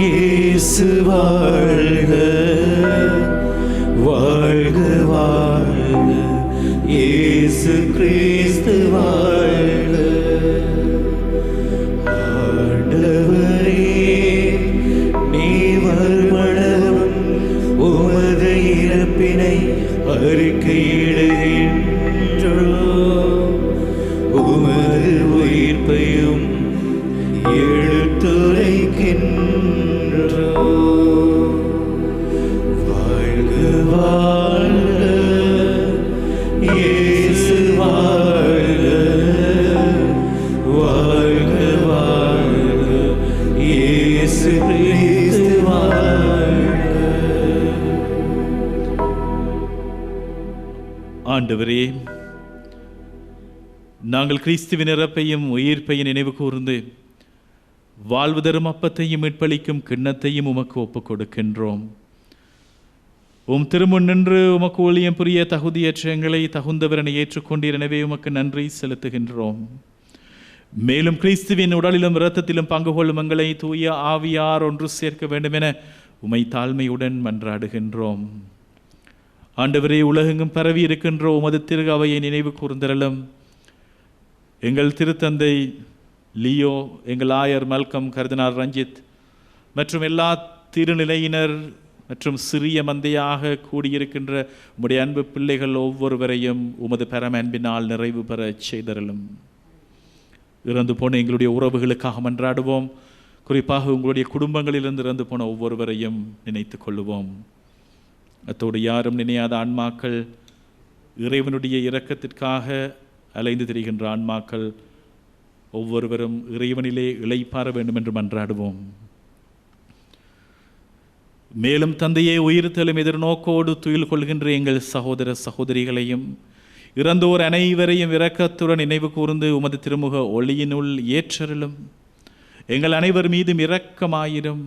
இயேசு வாழ்க. வாழ்க வாழ்க இயேசு கிறிஸ்து வாழ்க. ஆண்டவரே, நீர் வருமளவும் உமது இறப்பினை அறிக்கையிடுகின்றோம். உமது உயிர்ப்பையும் எடுத்துரைக்கின்றோம். வாழ்க வாழ்க இயேசு வாழ்க. வாழ்க வாழ்க இயேசு கிறிஸ்து வாழ்க. ஆண்டவரே, நாங்கள் கிறிஸ்துவின் இறப்பையும் உயிர்ப்பையும் நினைவு கூர்ந்து வாழ்வு தரும் அப்பத்தையும் மீட்பளிக்கும் கிண்ணத்தையும் உமக்கு ஒப்புக் கொடுக்கின்றோம். உம் திருமுன் நின்று உமக்கு ஊழியம் புரிய தகுதியற்ற எங்களை தகுந்தவரனை ஏற்றுக்கொண்டீர். எனவே உமக்கு நன்றி செலுத்துகின்றோம். மேலும் கிறிஸ்துவின் உடலிலும் இரத்தத்திலும் பங்கு கொள்ளும் எங்களை தூய ஆவியார் ஒன்று சேர்க்க வேண்டும் என உமை தாழ்மையுடன் மன்றாடுகின்றோம். ஆண்டவரே, உலகெங்கும் பரவி இருக்கின்ற உமது திரு அவையை நினைவு கூர்ந்தரலும். எங்கள் திருத்தந்தை லியோ, எங்கள் ஆயர் மல்கம், கர்தினால் ரஞ்சித் மற்றும் எல்லா திருநிலையினர் மற்றும் சிறிய மந்தையாக கூடியிருக்கின்ற உம்முடைய அன்பு பிள்ளைகள் ஒவ்வொருவரையும் உமது பரம அன்பினால் நிறைவு பெற செய்தரலும். இறந்து போன எங்களுடைய உறவுகளுக்காக மன்றாடுவோம். குறிப்பாக உங்களுடைய குடும்பங்களிலிருந்து இறந்து போன ஒவ்வொருவரையும் நினைத்து கொள்ளுவோம். அத்தோடு யாரும் நினையாத ஆன்மாக்கள், இறைவனுடைய இரக்கத்திற்காக அலைந்து திரிகின்ற ஆன்மாக்கள் ஒவ்வொருவரும் இறைவனிலே இளைப்பாற வேண்டும் என்று மன்றாடுவோம். மேலும் தந்தையே, உயிர்த்தலும் எதிர்நோக்கோடு துயில் கொள்கின்ற எங்கள் சகோதர சகோதரிகளையும் இறந்தோர் அனைவரையும் இரக்கத்துடன் நினைவு கூர்ந்து உமது திருமுக ஒளியினுள் ஏற்றருளும். எங்கள் அனைவர் மீதும் இரக்கமாயிரும்.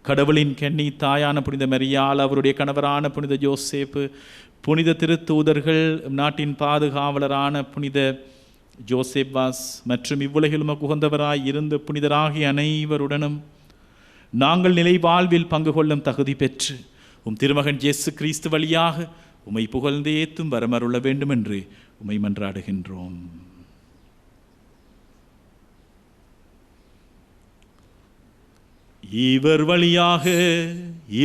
கடவுளின் கன்னி தாயான புனித மரியாள், அவருடைய கணவரான புனித ஜோசேப்பு, புனித திருத்தூதர்கள், நாட்டின் பாதுகாவலரான புனித ஜோசேப்பாஸ் மற்றும் இவ்வுலகில் உமக்கு உகந்தவராய் இருந்த புனிதராகிய அனைவருடனும் நாங்கள் நிலை வாழ்வில் பங்கு கொள்ளும் தகுதி பெற்று உம் திருமகன் இயேசு கிறிஸ்து வழியாக உமை புகழ்ந்து ஏத்தும் வரமருள வேண்டும் என்று உமை மன்றாடுகின்றோம். இவர் வழியாக,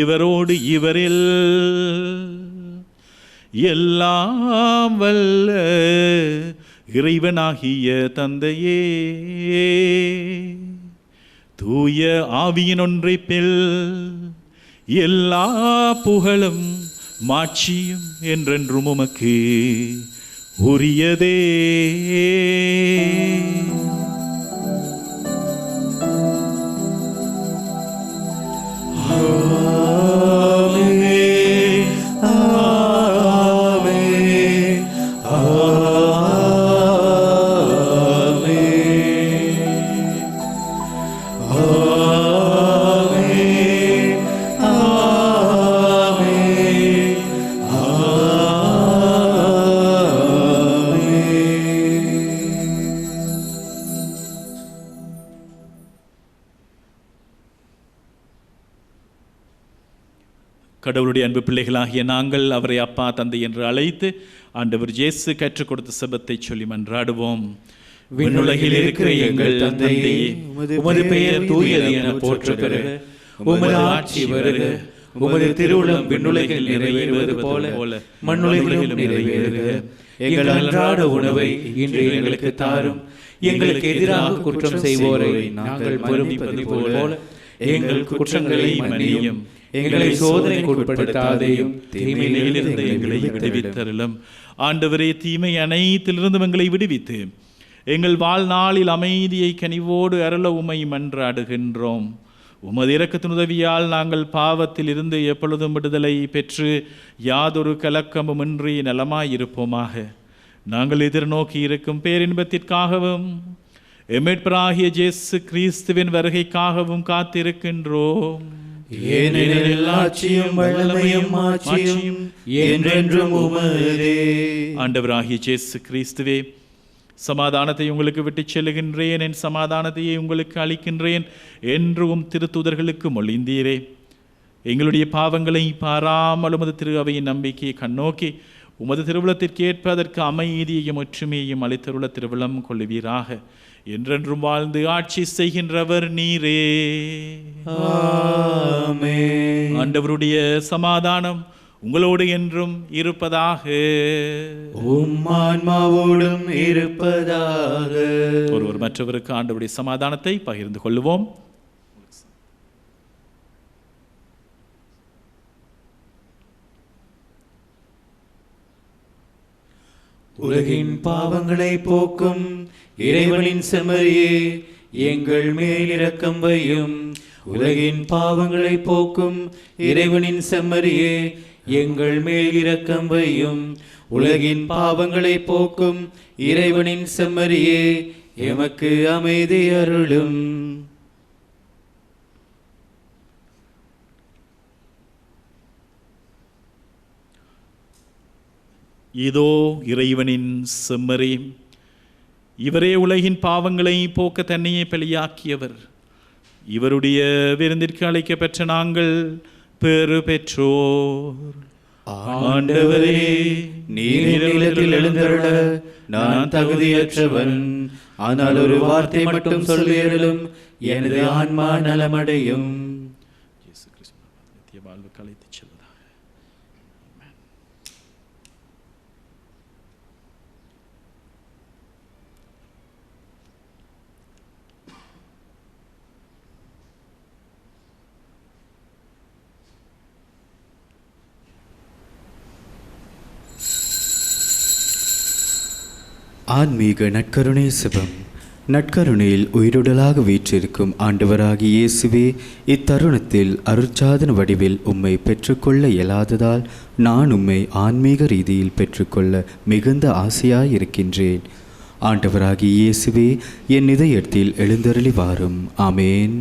இவரோடு, இவரில் எல்லாம் வல்ல இறைவனாகிய தந்தையே, தூய ஆவியின் ஒன்றைப்பில் எல்லா புகழும் மாட்சியும் என்றென்றும் உமக்கு உரியதே. கடவுளுடைய அன்பு பிள்ளைகளாகிய நாங்கள் அவரை அப்பா தந்தை என்று அழைத்து ஆண்டவர் இயேசு கற்றுக் கொடுத்த செபத்தை சொல்லி மன்றாடுவோம். விண்ணுலகில் இருக்கிற எங்கள் தந்தையே, உமது பெயர் தூயது என போற்ற பெறுக. உமது ஆட்சி வருக. உமது திருவுளம் விண்ணுலகில் நிறைவேறுவது போல மண்ணுலகிலும் நிறைவேறுக. எங்கள் அன்றாட உணவை இன்று எங்களுக்கு தாரும். எங்களுக்கு எதிராக குற்றம் செய்வோரை நாங்கள் மன்னிப்பது போல எங்கள் குற்றங்களை மன்னியும். எங்களை சோதனைக்கு உட்படுத்தாதேயும், தீமையிலிருந்து எங்களை விடுவித்தருளும். ஆண்டவரே, தீமை அனைத்திலிருந்தும் எங்களை விடுவித்து எங்கள் வாழ்நாளில் அமைதியை கனிவோடு அருள உமை மன்றாடுகின்றோம். உமது இரக்கத்தின் உதவியால் நாங்கள் பாவத்தில் இருந்து எப்பொழுதும் விடுதலை பெற்று யாதொரு கலக்கமுமின்றி நலமாயிருப்போமாக. நாங்கள் எதிர்நோக்கி இருக்கும் பேரின்பத்திற்காகவும் எம்மீட்பராகிய இயேசு கிறிஸ்துவின் வருகைக்காகவும் காத்திருக்கின்றோம். ஏனெனில் ஆட்சியும் வல்லமையும் மாட்சியும் என்றென்றும் உமதே. ஆண்டவராகிய இயேசு கிறிஸ்துவே, சமாதானத்தை உங்களுக்கு விட்டுச் செல்லுகின்றேன், என் சமாதானத்தையே உங்களுக்கு அளிக்கின்றேன் என்றும் திருத்தூதர்களுக்கு மொழிந்தீரே. எங்களுடைய பாவங்களை பாராமல் உமது திரு அவையின் நம்பிக்கையை கண்ணோக்கி உமது திருவிழத்திற்கு ஏற்ப அதற்கு அமைதியையும் ஒற்றுமையையும் அளித்தருள திருவிழம் கொள்ளுவீராக. என்றென்றும் வாழ்ந்து ஆட்சி செய்கின்றவர் நீரே. ஆமென். ஆண்டவருடைய சமாதானம் உங்களோடு என்றும் இருப்பதாக. உம் ஆன்மாவோடும் இருப்பதாக. ஒருவர் மற்றவருக்கு ஆண்டவருடைய சமாதானத்தை பகிர்ந்து கொள்ளுவோம். உலகின் பாவங்களை போக்கும் இறைவனின் செம்மறியே, எங்கள் மேல் இரக்கம் வையும். உலகின் பாவங்களை போக்கும் இறைவனின் செம்மறியே, எங்கள் மேல் இரக்கம் வையும். உலகின் பாவங்களை போக்கும் இறைவனின் செம்மறியே, எமக்கு அமைதி அருளும். இதோ இறைவனின் செம்மறி, இவரே உலகின் பாவங்களை போக்க தன்னையே பலியாக்கியவர். இவருடைய விருந்திற்கு அழைக்கப்பெற்ற நாங்கள் பெறு பெற்றோர். ஆண்டவரே, நீர் நிலத்தில் எழுந்தருள நான் தகுதியற்றவன். ஆனால் ஒரு வார்த்தை மட்டும் சொல்லியருளும், எனது ஆன்மா நலமடையும். இயேசு கிறிஸ்து நித்திய வாழ்வுக்கு அழைத்துச் செல்வதாக. ஆன்மீக நற்கருணை சிவம். நற்கருணையில் உயிருடலாக வீற்றிருக்கும் ஆண்டவராகிய இயேசுவே, இத்தருணத்தில் அருட்சாதன வடிவில் உம்மை பெற்றுக்கொள்ள இயலாததால் நான் உம்மை ஆன்மீக ரீதியில் பெற்றுக்கொள்ள மிகுந்த ஆசையாயிருக்கின்றேன். ஆண்டவராகிய இயேசுவே, என் இதயத்தில் எழுந்தருளி வாரும். ஆமேன்.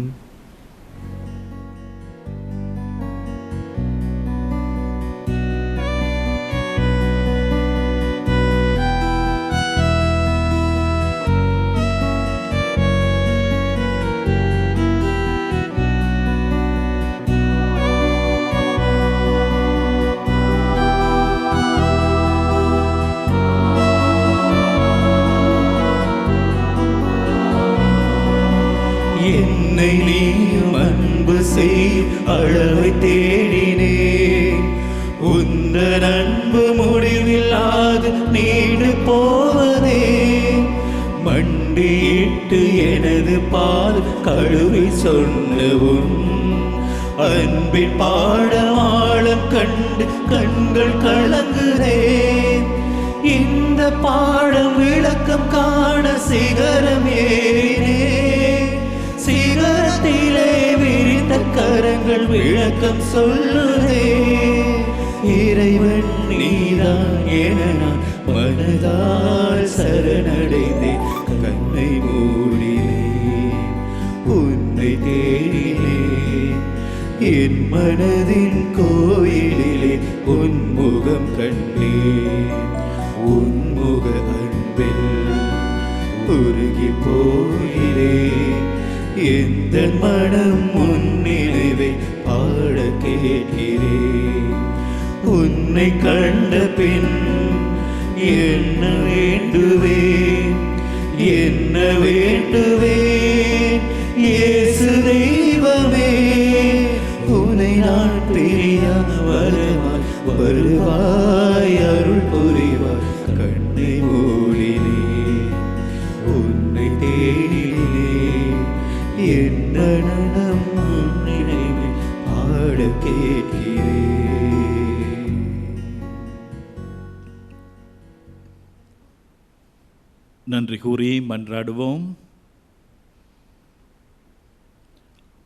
என்னை நீயும் அன்பு செய் அளவை தேடினேன். உந்தன் அன்பு முடிவில்லாது நீண்டு போவதே. மண்டியிட்டு எனது பால் கழுவி சொன்னவும் அன்பின் பாடமாளம் கண்டு கண்கள் கலங்குதேன். இந்த பாடம் விளக்கம் காண சிகரம் ஏறினேன். சிகரத்திலே விரிந்த கரங்கள் விளக்கம் சொல்லுதே. இறைவன் நீதான் என நான் மனதால் சரணடைந்தேன். கண்ணை மூடினேன், உன்னை தேடினேன். என் மனதின் கோயிலிலே உன்முகம் கண்டேன். உன்முக அன்பில் உருகி போகிறேன். எந்த மனம் உன் நினைவை பாட கேட்கிறேன். உன்னை கண்ட பின் என்ன வேண்டுவேன், என்ன வேண்டுவேன்? இயேசு தெய்வமே, உன்னை நான் பிரியா வருவாய், வருவாய் அருள் புரிவாய். கண்ணை மூடினேன், உன்னை தேடினேன். என் நனம் உன் நினைவை பாட கேட்கிறேன். நன்றி கூறி மன்றாடுவோம்.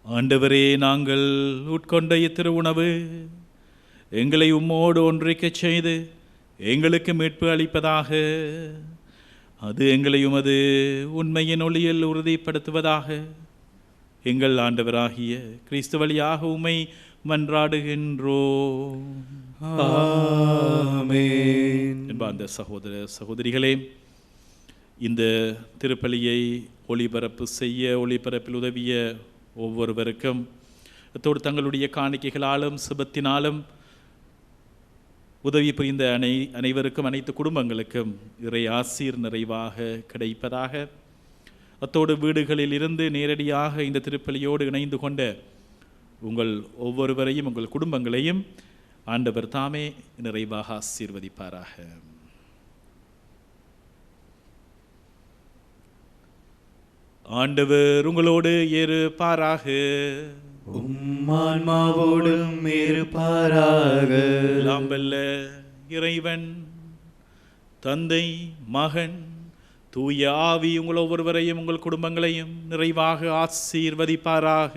ஆண்டவரே, நாங்கள் உட்கொண்ட இத்திரு உணவு எங்களை உம்மோடு ஒன்றிக்கச் செய்து எங்களுக்கு மீட்பு அளிப்பதாக. அது எங்களை உமது உண்மையின் ஒளியில் உறுதிப்படுத்துவதாக. எங்கள் ஆண்டவராகிய கிறிஸ்து வழியாக உம்மை மன்றாடுகின்றோம். ஆமென். என்பார்ந்த சகோதர சகோதரிகளே, இந்த திருப்பலியை ஒளிபரப்பில் உதவிய ஒவ்வொருவருக்கும், அத்தோடு தங்களுடைய காணிக்கைகளாலும் சுபத்தினாலும் உதவி புரிந்த அனைவருக்கும், அனைத்து குடும்பங்களுக்கும் இறை ஆசீர் நிறைவாக கிடைப்பதாக. அத்தோடு வீடுகளில் இருந்து நேரடியாக இந்த திருப்பலியோடு இணைந்து கொண்ட உங்கள் ஒவ்வொருவரையும், உங்கள் குடும்பங்களையும் ஆண்டவர் தாமே நிறைவாக ஆசீர்வதிப்பாராக. ஆண்டவர் உங்களோடு இருப்பாராக. உம்மான்மாவோடும் இருப்பாராக. எல்லாம் வல்ல இறைவன் தந்தை, மகன், தூய ஆவி உங்கள் ஒவ்வொருவரையும் உங்கள் குடும்பங்களையும் நிறைவாக ஆசீர்வதிப்பாராக.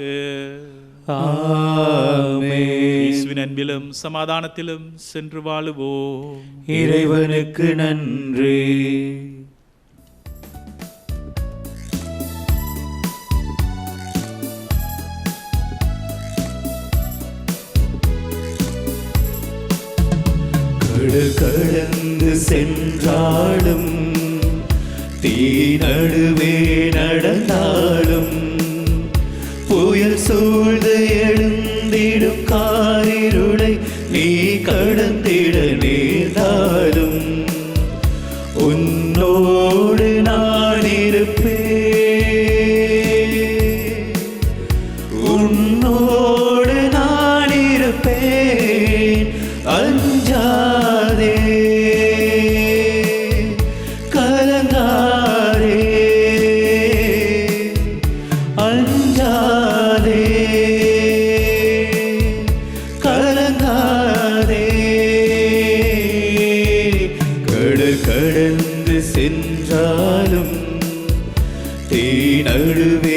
ஆமென். இயேசுவின் அன்பிலும் சமாதானத்திலும் சென்று வாழுவோம். இறைவனுக்கு நன்றி. கடல் கடந்து சென்றாலும் தீ நடுவே நடந்தாலும் புயல் சூழ்ந்து எழுந்திடும் காரிருளை நீ கடந்திட நேர்ந்தாலும் உன்னோடு நான் இருப்பேன், உன்னோடு நான் இருப்பேன். அஞ்சாதே கலங்காதே, அஞ்சாதே கலங்காதே. கடல் கடந்து சென்றாலும் தீ நடுவே